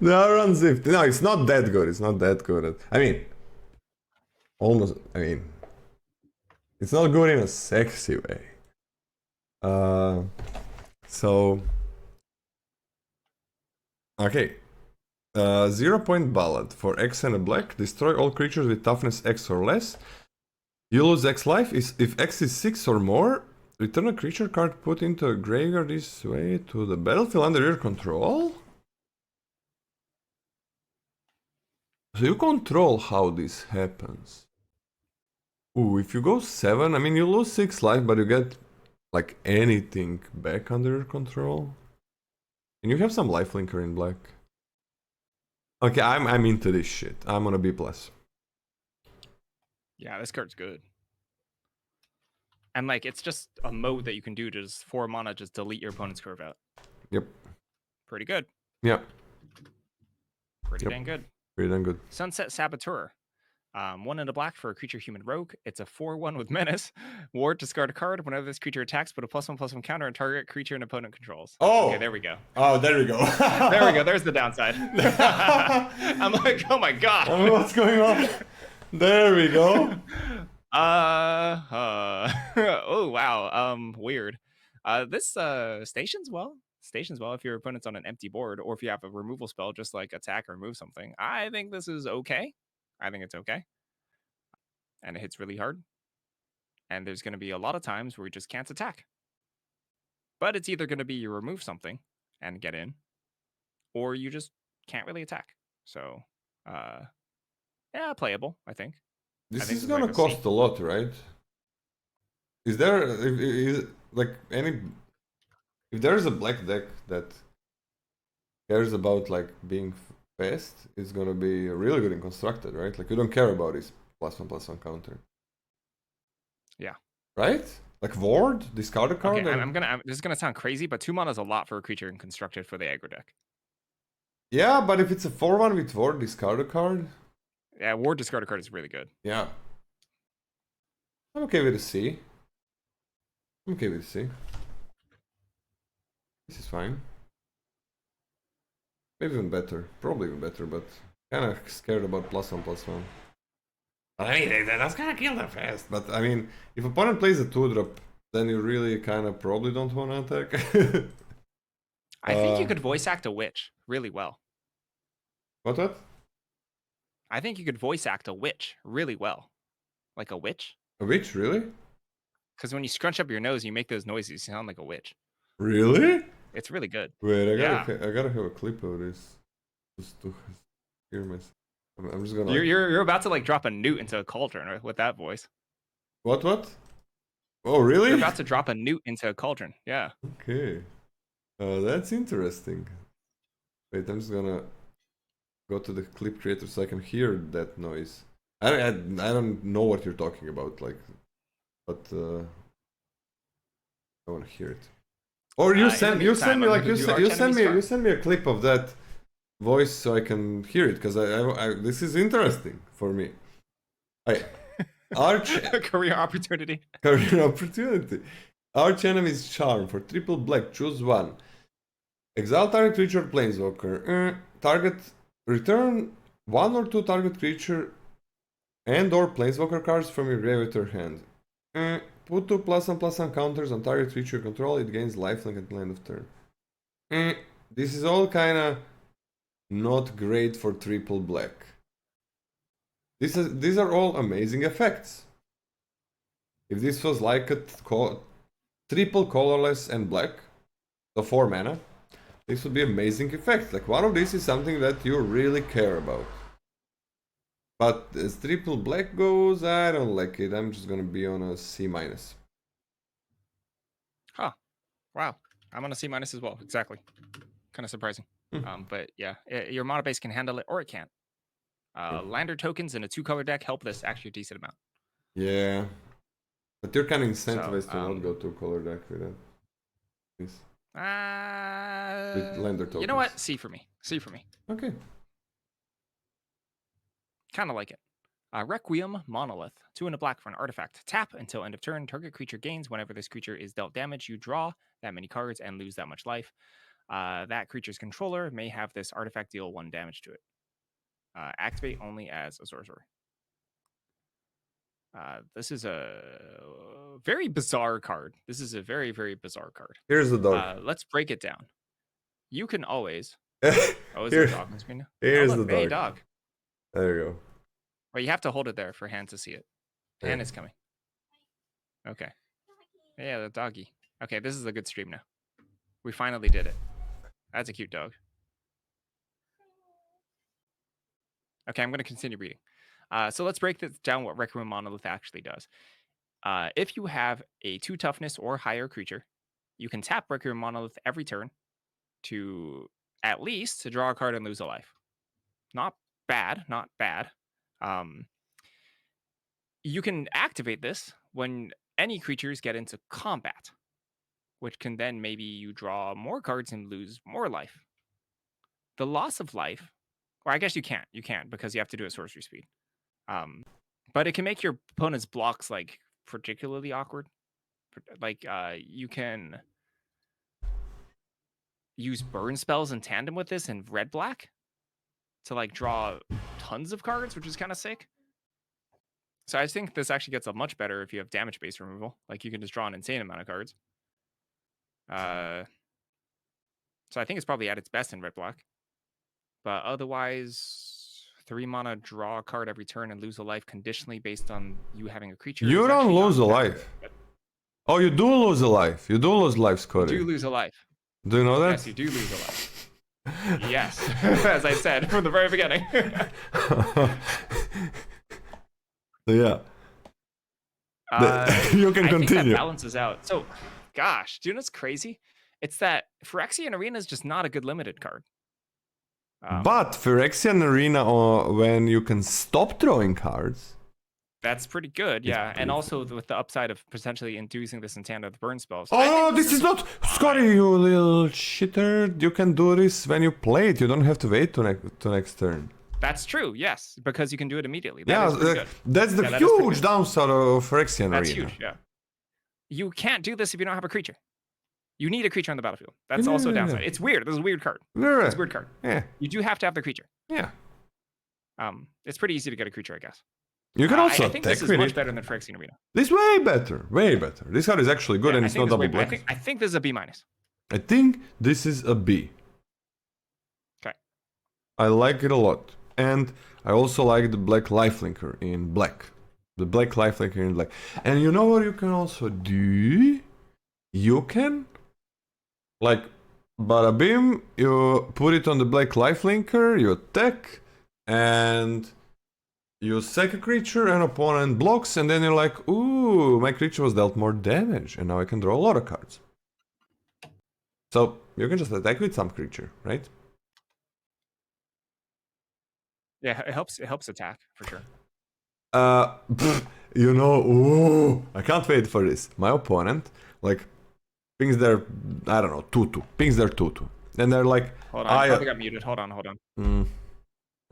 They are unzipped. No, it's not that good. It's not that good. I mean, almost. I mean, it's not good in a sexy way. So. Okay. 0-point ballad. For X and a black, destroy all creatures with toughness X or less. You lose X life. If X is 6 or more, return a creature card put into a graveyard this way to the battlefield under your control. So you control how this happens. Ooh, if you go 7, I mean you lose 6 life, but you get like anything back under your control. And you have some lifelinker in black. Okay, I'm into this shit. I'm on a B+. Yeah, this card's good. And like, it's just a mode that you can do to just 4 mana, just delete your opponent's curve out. Yep. Pretty good. Yeah. Pretty dang good. Pretty dang good. Sunset Saboteur. 1 and a black for a creature human rogue. It's a 4/1 with menace. Ward, discard a card. Whenever this creature attacks, put a +1/+1 counter on target creature and opponent controls. Oh! Okay, there we go. Oh, there we go. There we go. There's the downside. I'm like, oh my god. What's going on? There we go. Oh wow. Weird. This stations well if your opponent's on an empty board, or if you have a removal spell just like attack or remove something. I think this is okay. I think it's okay. And it hits really hard. And there's going to be a lot of times where you just can't attack. But it's either going to be you remove something and get in, or you just can't really attack. So, yeah, playable, I think. This think is this gonna might go cost a lot, right? Is there like any? If there's a black deck that cares about like being fast, it's gonna be really good and constructed, right? Like you don't care about this +1/+1 counter. Yeah. Right? Like Ward, discard a card. Okay, this is gonna sound crazy, but 2 mana is a lot for a creature and constructed for the aggro deck. Yeah, but if it's a 4/1 with Ward, discard a card. Yeah, Ward discard a card is really good. Yeah. I'm okay with a C. I'm okay with a C. This is fine. Maybe even better. Probably even better, but kind of scared about +1/+1. I mean, that's gonna kill them fast. But I mean, if opponent plays a 2-drop, then you really kind of probably don't want to attack. I think you could voice act a witch really well. What? I think you could voice act a witch really well. Like a witch? A witch, really? Because when you scrunch up your nose, you make those noises. You sound like a witch. Really? It's really good. Wait, I gotta have a clip of this just to hear myself. I'm just gonna. You're about to like drop a newt into a cauldron with that voice. What? Oh, really? You're about to drop a newt into a cauldron. Yeah. Okay. That's interesting. Wait, I'm just gonna go to the clip creator so I can hear that noise. I don't know what you're talking about, like, but I want to hear it. Or you send me a clip of that voice so I can hear it, because I this is interesting for me. Career opportunity. Career opportunity. Arch enemy's charm for 3 black. Choose 1. Exile target creature planeswalker. Target return 1 or 2 target creature and or planeswalker cards from your grave to your hand. Put 2 +1/+1 counters on target creature control. It gains lifelink at the end of turn. This is all kinda not great for 3 black. These are all amazing effects. If this was like a triple colorless and black, so 4 mana, this would be amazing effect. Like one of these is something that you really care about. But as triple black goes, I don't like it. I'm just gonna be on a C-. Huh. Wow. I'm on a C- as well. Exactly. Kind of surprising. But yeah, your mana base can handle it or it can't. Lander tokens in a 2-color deck help this actually a decent amount. Yeah. But you're kind of incentivized to not go 2-color deck with that. With Lander tokens. You know what? C for me. Okay. Kind of like it. Requiem Monolith. 2 and a black for an artifact. Tap until end of turn. Target creature gains. Whenever this creature is dealt damage, you draw that many cards and lose that much life. That creature's controller may have this artifact deal 1 damage to it. Activate only as a sorcerer. This is a very bizarre card. This is a very, very bizarre card. Here's the dog. Let's break it down. You can always... is there a dog on the screen now? Here's the dog. Hey, dog. There you go. Well, you have to hold it there for Han to see it. Han is coming. Okay. Yeah, the doggy. Okay, this is a good stream now. We finally did it. That's a cute dog. Okay, I'm going to continue reading. So let's break this down what Requiem Monolith actually does. If you have a 2 toughness or higher creature, you can tap Requiem Monolith every turn to at least to draw a card and lose a life. Not bad. You can activate this when any creatures get into combat, which can then maybe you draw more cards and lose more life. The loss of life Or I guess you can't. You can't because you have to do it sorcery speed. But it can make your opponent's blocks like particularly awkward. Like you can use burn spells in tandem with this in red black to like draw tons of cards, which is kind of sick. So I think this actually gets up much better if you have damage based removal. Like you can just draw an insane amount of cards. So I think it's probably at its best in red black. But otherwise, 3 mana, draw a card every turn and lose a life conditionally based on you having a creature. You don't lose a life. Oh, you do lose a life. You do lose life, Scotty. You do lose a life. Do you know that? Yes, you do lose a life. Yes, as I said from the very beginning. Yeah. You can I think continue. that balances out. So, gosh, do you know what's crazy? It's that Phyrexian Arena is just not a good limited card. But Phyrexian Arena, when you can stop drawing cards. That's pretty good, yeah. And also with the upside of potentially inducing this in tandem with burn spells. Oh, this is not... Scotty, you little shitter. You can do this when you play it. You don't have to wait to next turn. That's true, yes. Because you can do it immediately. That's the huge downside of Phyrexian Arena. That's huge, yeah. You can't do this if you don't have a creature. You need a creature on the battlefield. That's also a downside. It's weird. This is a weird card. It's a weird card. Yeah. You do have to have the creature. Yeah. It's pretty easy to get a creature, I guess. You can also I think this is much better than Phyrexian Arena. This is way better. Way better. This card is actually good and it's not double black. I think this is a B-. I think this is a B. Okay. I like it a lot. And I also like the black lifelinker in black. The black lifelinker in black. And you know what you can also do? You can, like, bada bim, you put it on the black lifelinker, you attack, and you sack a creature, and opponent blocks, and then you're like, ooh, my creature was dealt more damage, and now I can draw a lot of cards. So, you can just attack with some creature, right? Yeah, it helps attack, for sure. You know, ooh, I can't wait for this. My opponent, like, pings their, I don't know, 2-2. Pings their 2-2. And they're like, hold on, I probably got muted. Hold on.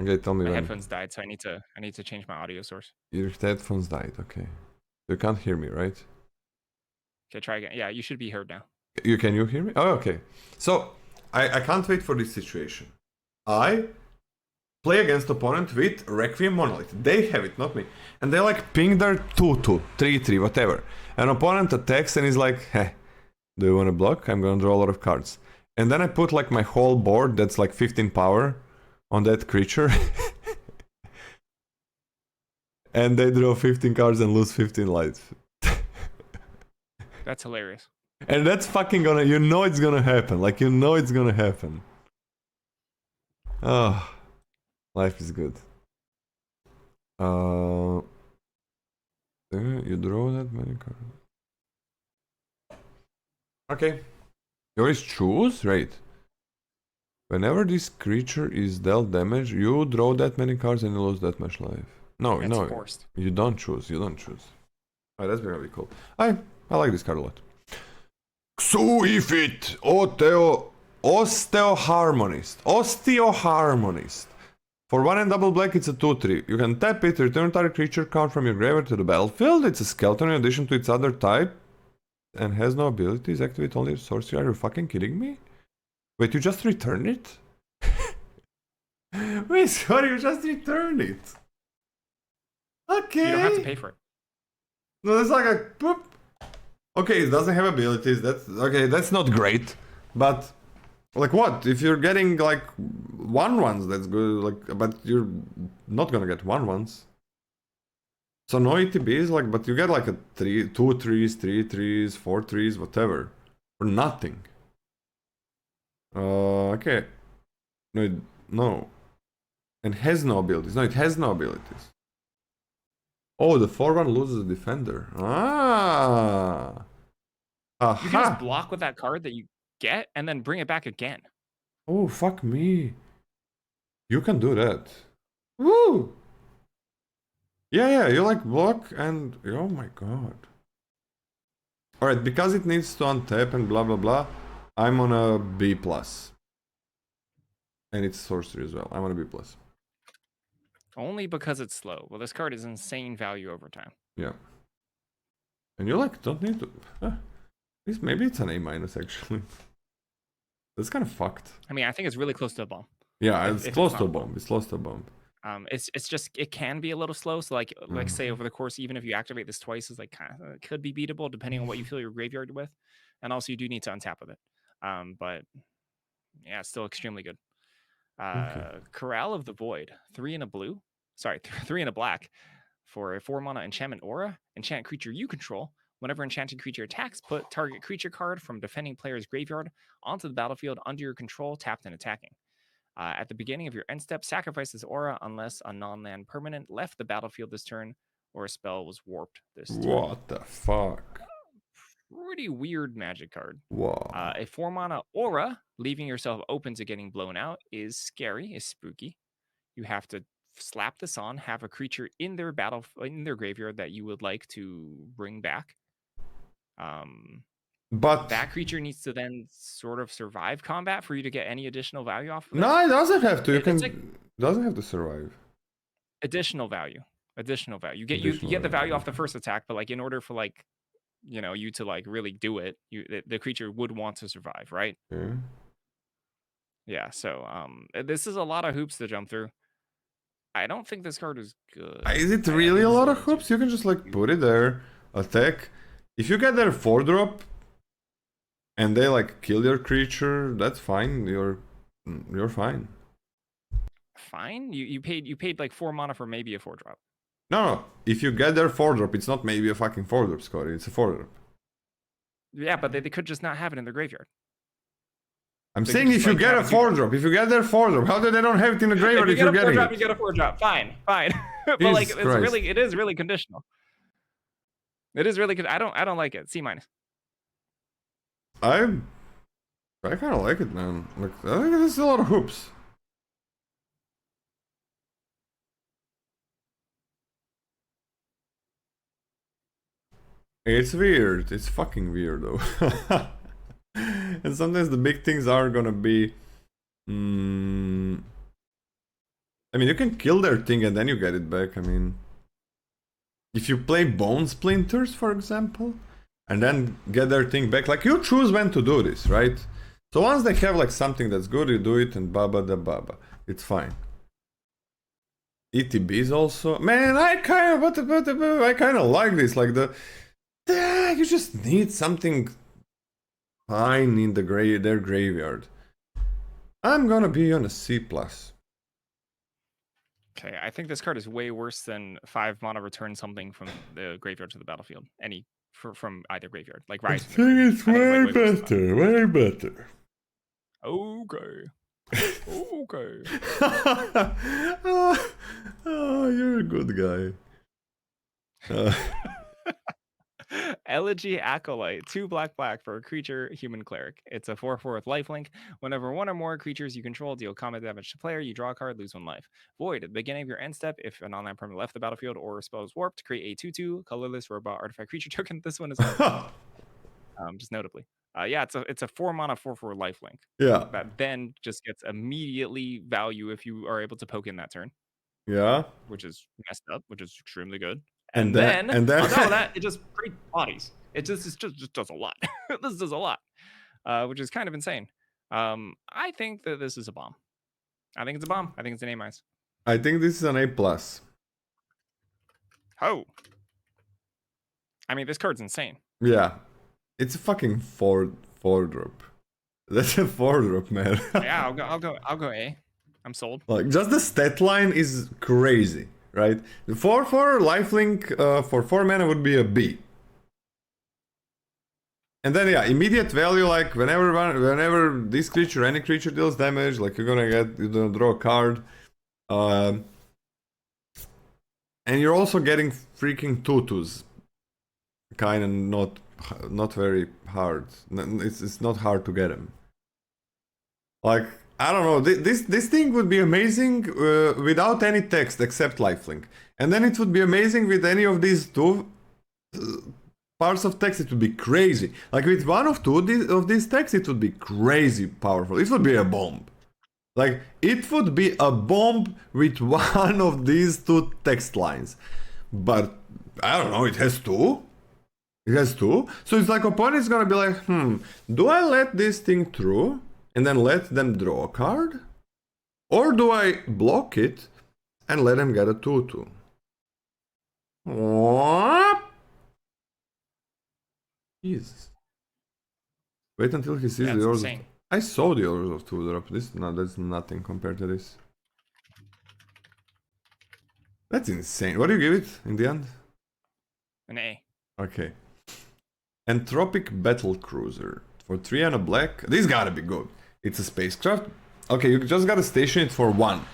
Okay, tell me my when. headphones died, so I need to change my audio source. Your headphones died, okay. You can't hear me, right? Okay, try again. Yeah, you should be heard now. Can you hear me? Oh, okay. So, I can't wait for this situation. I play against opponent with Requiem Monolith. They have it, not me. And they like ping their 2-2, 3-3, whatever. An opponent attacks and is like, hey, do you want to block? I'm gonna draw a lot of cards. And then I put like my whole board that's like 15 power on that creature. And they draw 15 cards and lose 15 life. That's hilarious. And that's fucking gonna, you know it's gonna happen. Like, you know it's gonna happen. Oh, life is good. You draw that many cards. Okay. You always choose? Right. Whenever this creature is dealt damage, you draw that many cards and you lose that much life. No, That's no. forced. You don't choose. You don't choose. Alright, that's gonna be cool. I like this card a lot. Xuifit! Osteoharmonist. For 1 and double black, it's a 2-3. You can tap it, return target creature card from your graveyard to the battlefield. It's a skeleton in addition to its other type. And has no abilities. Activate only sorcery. Are you fucking kidding me? Wait, you just returned it? Wait, sorry, you just returned it. Okay. You don't have to pay for it. No, it's like a boop. Okay, it doesn't have abilities. That's not great. But like what? If you're getting like 1/1s, that's good. Like, but you're not gonna get 1/1s. So no ETBs, like, but you get like a 2 3s, 3 3s, 4 3s, whatever, for nothing. Okay. No. And has no abilities. No, it has no abilities. Oh, the 4/1 loses a defender. Ah. Aha. You can just block with that card that you get and then bring it back again. Oh, fuck me. You can do that. Woo! Yeah, you like block and... Oh my god. Alright, because it needs to untap and blah blah blah, I'm on a B+. And it's sorcery as well. I want to be plus. Only because it's slow. Well, this card is insane value over time. Yeah. And you like don't need to. Maybe it's an A- actually. That's kind of fucked. I mean, I think it's really close to a bomb. Yeah, If it's close not to a a bomb. It's close to a bomb. It's just it can be a little slow. So like say over the course, even if you activate this twice, is like it could be beatable depending on what you fill your graveyard with, and also you do need to untap with it. But yeah, it's still extremely good. Corral of the Void, 3 in a blue. Sorry, 3 in a black for a 4-mana enchantment aura. Enchant creature you control. Whenever enchanted creature attacks, put target creature card from defending player's graveyard onto the battlefield under your control, tapped and attacking. At the beginning of your end step, sacrifice this aura unless a non-land permanent left the battlefield this turn or a spell was warped this turn. What the fuck? Pretty weird magic card. Wow. A 4-mana aura, leaving yourself open to getting blown out, is scary, is spooky. You have to slap this on, have a creature in their graveyard that you would like to bring back. But that creature needs to then sort of survive combat for you to get any additional value off of it. No, it doesn't have to. Doesn't have to survive. Additional value. You get the value off the first attack, but like in order for like you to like really do it, the creature would want to survive, right? Yeah. So this is a lot of hoops to jump through. I don't think this card is good. Is it really a lot of hoops? You can just like put it there, attack. If you get their 4-drop and they like kill your creature, that's fine. You're fine. Fine? You paid like 4 mana for maybe a 4-drop. No. If you get their 4-drop, it's not maybe a fucking 4-drop, Scotty. It's a 4-drop. Yeah, but they could just not have it in their graveyard. I'm saying if you get a 4-drop, if you get their 4-drop, how do they don't have it in the graveyard if you're getting it? You get a 4-drop, fine. But like it is really conditional. It is really good. I don't like it. C-. I kind of like it, man. Like, I think there's a lot of hoops. It's weird. It's fucking weird, though. And sometimes the big things are gonna be... I mean, you can kill their thing and then you get it back. I mean... If you play Bone Splinters, for example, and then get their thing back, like, you choose when to do this, right? So once they have, like, something that's good, you do it and baba da baba. It's fine. ETBs also... Man, I kind of like this, like, you just need something fine in their graveyard. I'm gonna be on a C+. Okay, I think this card is way worse than 5 mana return something from the graveyard to the battlefield. From either graveyard, like Rise. I think it's way better, way better. Okay. Okay. Oh, you're a good guy. Elegy Acolyte, 2 black for a creature, human cleric. It's a 4/4 with lifelink. Whenever one or more creatures you control deal combat damage to player, you draw a card, lose 1 life. Void, at the beginning of your end step, if a non-land permanent left the battlefield or a spell is warped, create a 2/2 colorless robot artifact creature token. This one is just notably. Yeah, it's a 4 mana 4/4 lifelink. Yeah. That then just gets immediately value if you are able to poke in that turn. Yeah. Which is messed up, which is extremely good. And then on top of that, it just creates bodies. It just does a lot. This does a lot, which is kind of insane. I think that this is a bomb. I think it's a bomb. I think it's an A-. I think this is an A+. Oh. I mean, this card's insane. Yeah. It's a fucking 4-drop. That's a 4-drop, man. Yeah, I'll go A. I'm sold. Like, just the stat line is crazy, right? The 4/4 lifelink for 4 mana would be a B. And then, yeah, immediate value, like, whenever this creature, any creature deals damage, like, you're gonna draw a card. And you're also getting freaking tutus. Kind of not very hard. It's not hard to get them. Like, I don't know, this thing would be amazing without any text except lifelink. And then it would be amazing with any of these 2 parts of text. It would be crazy. Like with 1 of 2 of these texts, it would be crazy powerful. It would be a bomb. Like, it would be a bomb with one of these two text lines. But, I don't know, it has two? It has two? So it's like opponent is gonna be like, do I let this thing through and then let them draw a card? Or do I block it and let them get a 2/2? Jesus. Wait until he sees Yeah, the it's orders. insane. I saw the orders of 2-drop. That's nothing compared to this. That's insane. What do you give it in the end? An A. Okay. Entropic Battle Cruiser. For 3 and a black. This gotta be good. It's a spacecraft. Okay, you just gotta station it for 1.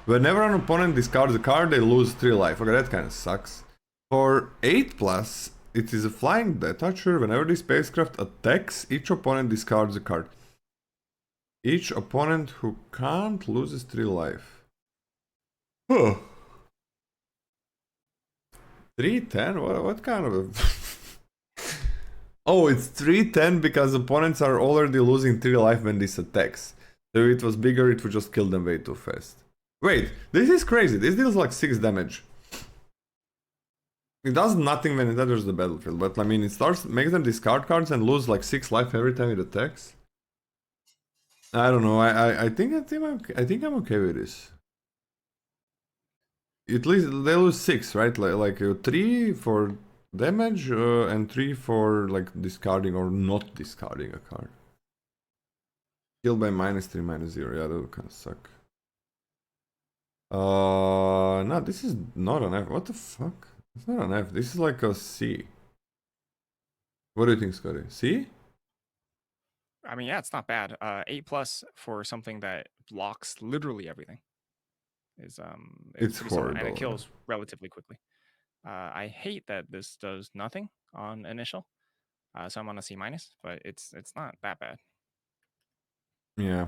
Whenever an opponent discards a card, they lose 3 life. Okay, that kinda sucks. For 8+, it is a flying detacher. Whenever the spacecraft attacks, each opponent discards a card. Each opponent who can't loses 3 life. Huh. 310? What kind of a... Oh, it's 310 because opponents are already losing 3 life when this attacks. So if it was bigger, it would just kill them way too fast. Wait, this is crazy. This deals like 6 damage. It does nothing when it enters the battlefield, but I mean, it makes them discard cards and lose like 6 life every time it attacks. I don't know. I think I'm okay with this. At least they lose 6, right? Like 3 for damage and 3 for like discarding or not discarding a card. Killed by -3, -0. Yeah, that would kind of suck. No, this is not an F. What the fuck? It's not an F. This is like a C. What do you think, Scotty? C? I mean, yeah, it's not bad. 8+ for something that blocks literally everything is It's pretty solid, and horrible. it kills relatively quickly. I hate that this does nothing on initial, so I'm on a C-, but it's not that bad. Yeah.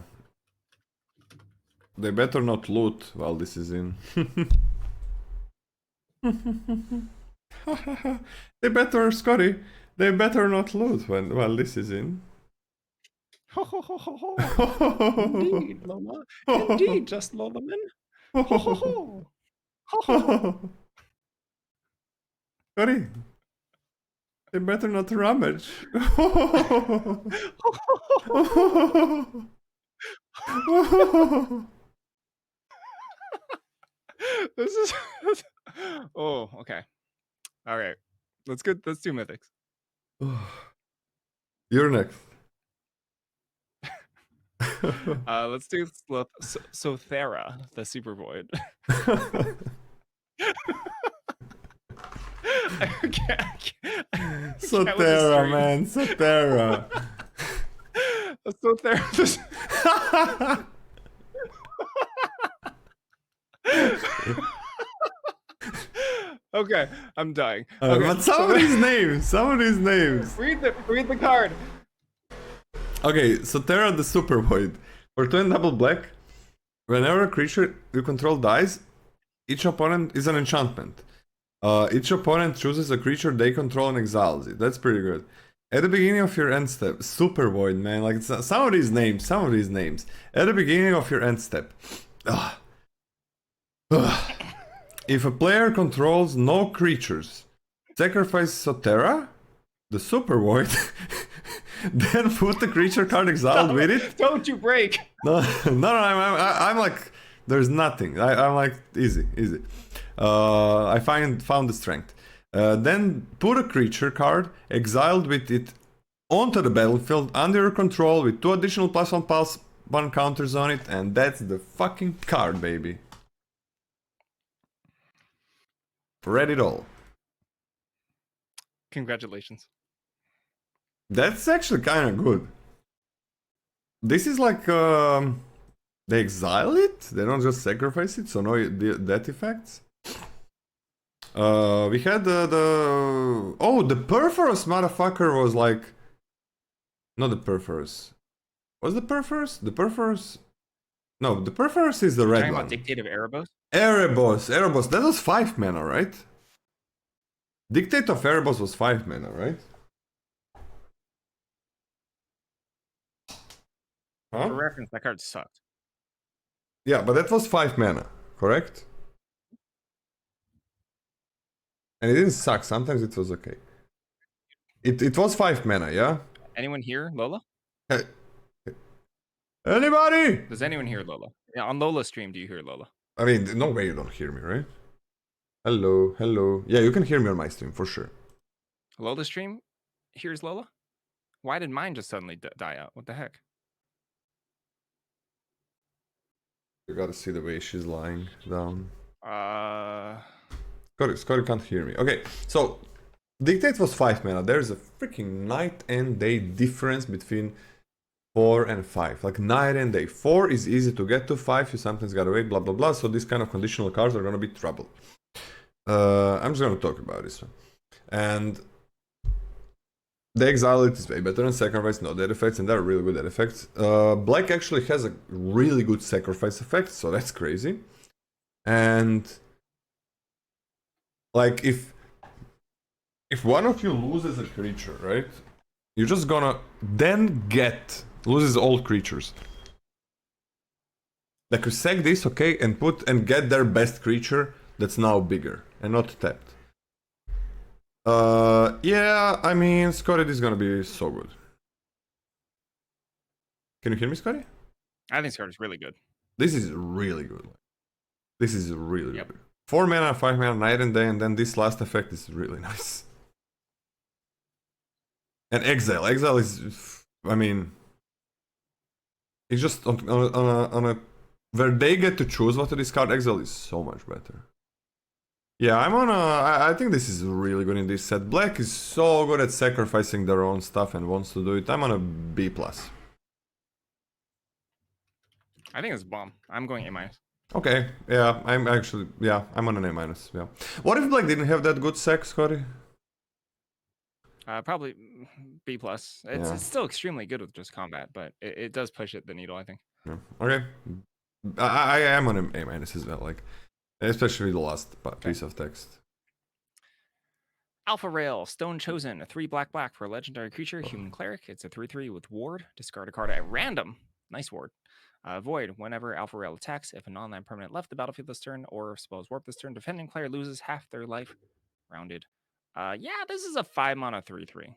They better not loot while this is in. They better, Scotty. They better not loot while this is in. Indeed, Loma. Indeed, just Lolaman. Scotty. They better not rummage. This is oh, okay. All right. Let's do mythics. You're next. Let's do Sothera, the super void. Sothera, man, Sothera. Sothera. Okay, I'm dying. Okay, but some of these names. Read the card. Okay, Sothera the Super Void. For 2 and double black, whenever a creature you control dies, each opponent is an enchantment. Each opponent chooses a creature they control and exiles it. That's pretty good. At the beginning of your end step, Super Void, man, like some of these names. At the beginning of your end step. If a player controls no creatures, sacrifice Sothera, the Super Void, then put the creature card exiled with it. Don't you break? No, I'm like, there's nothing. I'm like, easy. I found the strength. Then put a creature card exiled with it onto the battlefield under your control with 2 additional +1/+1 counters on it, and that's the fucking card, baby. Read it all. Congratulations. That's actually kind of good. This is like they exile it. They don't just sacrifice it, so no death effects. We had the Perforous motherfucker was like, not the Perforous. Was the Perforous? The Perforous? No, the Perforous is the red Talking one. about Dictate of Erebos? Erebos. That was 5 mana, right? Dictate of Erebos was 5 mana, right? For reference, that card sucked. Yeah, but that was 5 mana, correct? And it didn't suck, sometimes it was okay. It was 5 mana, yeah? Anyone hear Lola? Hey, anybody? Does anyone hear Lola? Yeah, on Lola's stream, do you hear Lola? I mean, no way you don't hear me, right? Hello, hello. Yeah, you can hear me on my stream, for sure. Lola's stream hears Lola? Why did mine just suddenly die out? What the heck? You gotta see the way she's lying down. Uh, Scotty can't hear me. Okay, so Dictate was 5 mana. There's a freaking night and day difference between 4 and 5. Like night and day. 4 is easy to get to, 5 you sometimes gotta wait, blah blah blah. So these kind of conditional cards are gonna be trouble. I'm just gonna talk about this one. And the Exile it is way better than Sacrifice, no dead effects, and they're really good dead effects. Black actually has a really good Sacrifice effect, so that's crazy. And like if one of you loses a creature, right? You're just gonna then loses all creatures. Like you sack this, okay, and get their best creature that's now bigger and not tapped. Yeah, I mean, Scotty, this is gonna be so good. Can you hear me, Scotty? I think Scotty's really good. This is really good. This is really good. 4 mana, 5 mana, night and day, and then this last effect is really nice. And Exile. Exile is, I mean, it's just on a where they get to choose what to discard. Exile is so much better. Yeah, I think this is really good in this set. Black is so good at sacrificing their own stuff and wants to do it. I'm on a B+. I think it's bomb. I'm going A-. Okay, yeah, I'm on an A-, yeah. What if Black didn't have that good sack, Scotty? Probably B+. It's still extremely good with just combat, but it does push the needle, I think. Yeah. Okay. I am on an A- as well, like, especially the last piece of text. Alpha Rail, Stone Chosen, a 3 black for a legendary creature, human cleric. It's a 3/3 with ward. Discard a card at random. Nice ward. Void, whenever Alpha Rail attacks, if a non-land permanent left the battlefield this turn or spells warp this turn, defending player loses half their life. Rounded. Yeah, this is a 5 mana 3/3.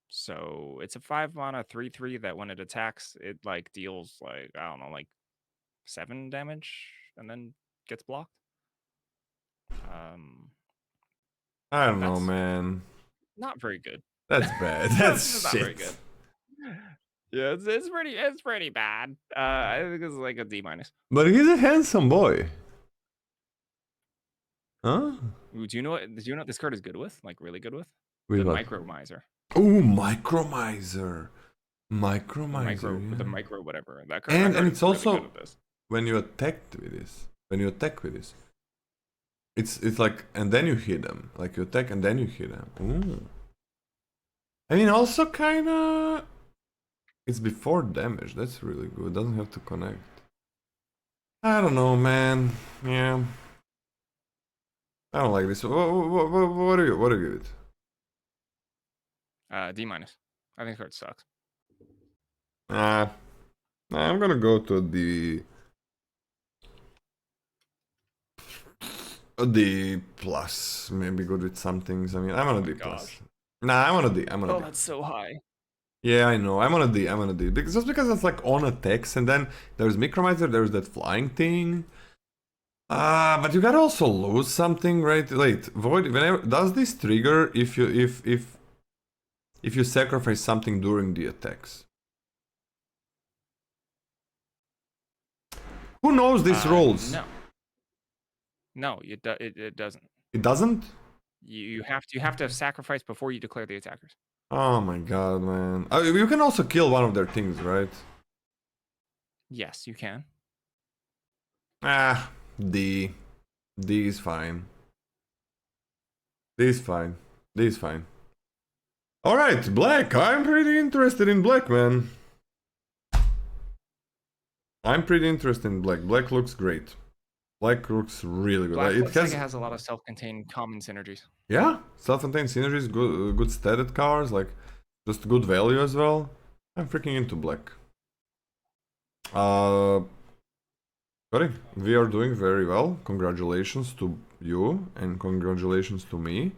So it's a 5 mana 3/3 that when it attacks, it like deals like, I don't know, like 7 damage and then gets blocked. I don't know, man. Not very good. That's bad. That's shit. Not very good. Yeah, it's pretty bad. I think it's like a D-. But he's a handsome boy. Huh? Do you know what this card is good with? Like really good with? The Micromiser. Oh, Micromiser. Micromiser. With the micro whatever. That card. And it's really also when you attack with this. It's like, and then you hit them. Like you attack and then you hit them. Ooh. I mean, also kinda. It's before damage. That's really good. Doesn't have to connect. I don't know, man. Yeah. I don't like this. What do you give it? D-. I think the card sucks. Nah, I'm gonna go to the a D+. Maybe good with some things. I mean, I'm on a D+. Nah, I'm on a D. Oh, that's so high. Yeah, I know. I'm on a D. Just because it's like on a text, and then there's Micromiser, there's that flying thing. But you gotta also lose something, right? Wait, Void. Whenever does this trigger if you sacrifice something during the attacks? Who knows these rules? No, it doesn't. It doesn't? You have to sacrifice before you declare the attackers. Oh my god, man. You can also kill one of their things, right? Yes, you can. D. D is fine. D is fine. Alright, Black. I'm pretty interested in Black, man. I'm pretty interested in Black. Black looks great. Black looks really good. Black looks like it has a lot of self-contained common synergies. Yeah, self-contained synergies, good stated cards, like just good value as well. I'm freaking into Black. Scotty, we are doing very well. Congratulations to you and congratulations to me.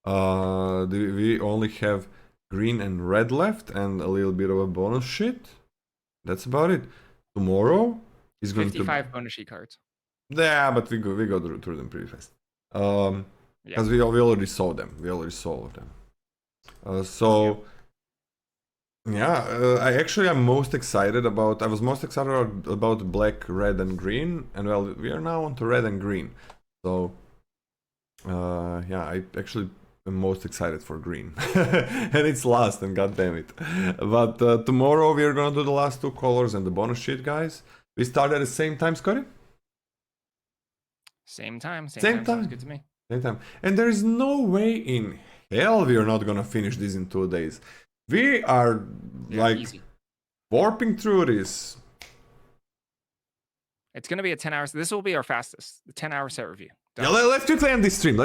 We only have green and red left and a little bit of a bonus shit. That's about it. Tomorrow is going 55 bonus sheet cards. Yeah, but we go through them pretty fast. Yeah. Because we already saw them. We already saw all of them. I'm most excited about. I was most excited about black, red, and green, and well, we are now on to red and green. So, I actually am most excited for green, and it's last, and god damn it. But tomorrow we are gonna do the last two colors and the bonus sheet, guys. We start at the same time, Scotty. Same time. Sounds good to me. Same time. And there is no way in hell we are not gonna finish this in 2 days. We are Easy. warping through this. It's gonna be a 10 hours. This will be our fastest. The 10-hour set review. Yeah, let's quickly end this stream.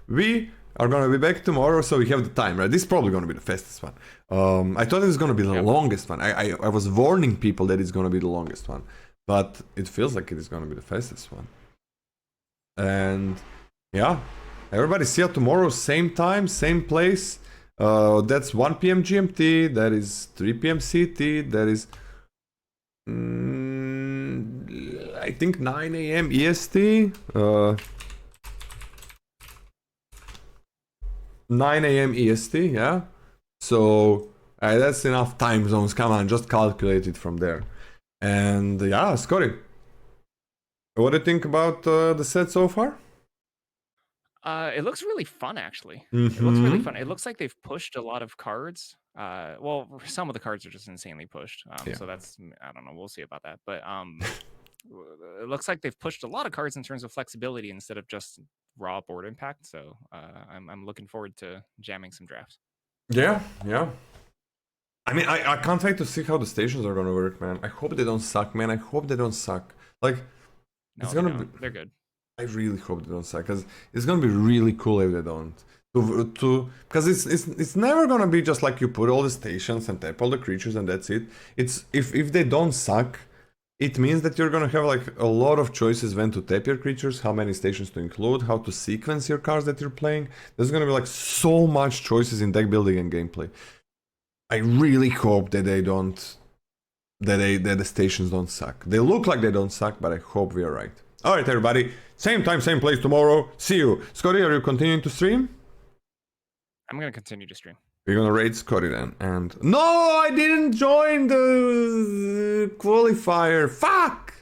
We are gonna be back tomorrow, so we have the time, right? This is probably gonna be the fastest one. I thought it was gonna be the longest one. I was warning people that it's gonna be the longest one, but it feels like it is gonna be the fastest one. And yeah, everybody see you tomorrow, same time, same place. That's 1 p.m. GMT, that is 3 p.m. CT, that is I think 9 a.m. EST. 9 a.m. EST, yeah. So that's enough time zones. Come on, just calculate it from there. And yeah, Scotty, what do you think about the set so far? It looks really fun, actually. It looks really fun. It looks like they've pushed a lot of cards. Well, some of the cards are just insanely pushed. So that's, I don't know. We'll see about that. But it looks like they've pushed a lot of cards in terms of flexibility instead of just raw board impact. So I'm looking forward to jamming some drafts. Yeah. I mean, I can't wait to see how the stations are gonna work, man. I hope they don't suck, man. I hope they don't suck. Like, no, they're good. I really hope they don't suck, because it's gonna be really cool if they don't. Because it's never gonna be just like you put all the stations and tap all the creatures and that's it. It's if they don't suck, it means that you're gonna have like a lot of choices when to tap your creatures, how many stations to include, how to sequence your cards that you're playing. There's gonna be like so much choices in deck building and gameplay. I really hope that they don't, that the stations don't suck. They look like they don't suck, but I hope we are right. Alright, everybody. Same time, same place tomorrow. See you. Scotty, are you continuing to stream? I'm going to continue to stream. We're going to raid Scotty then. And no, I didn't join the qualifier. Fuck!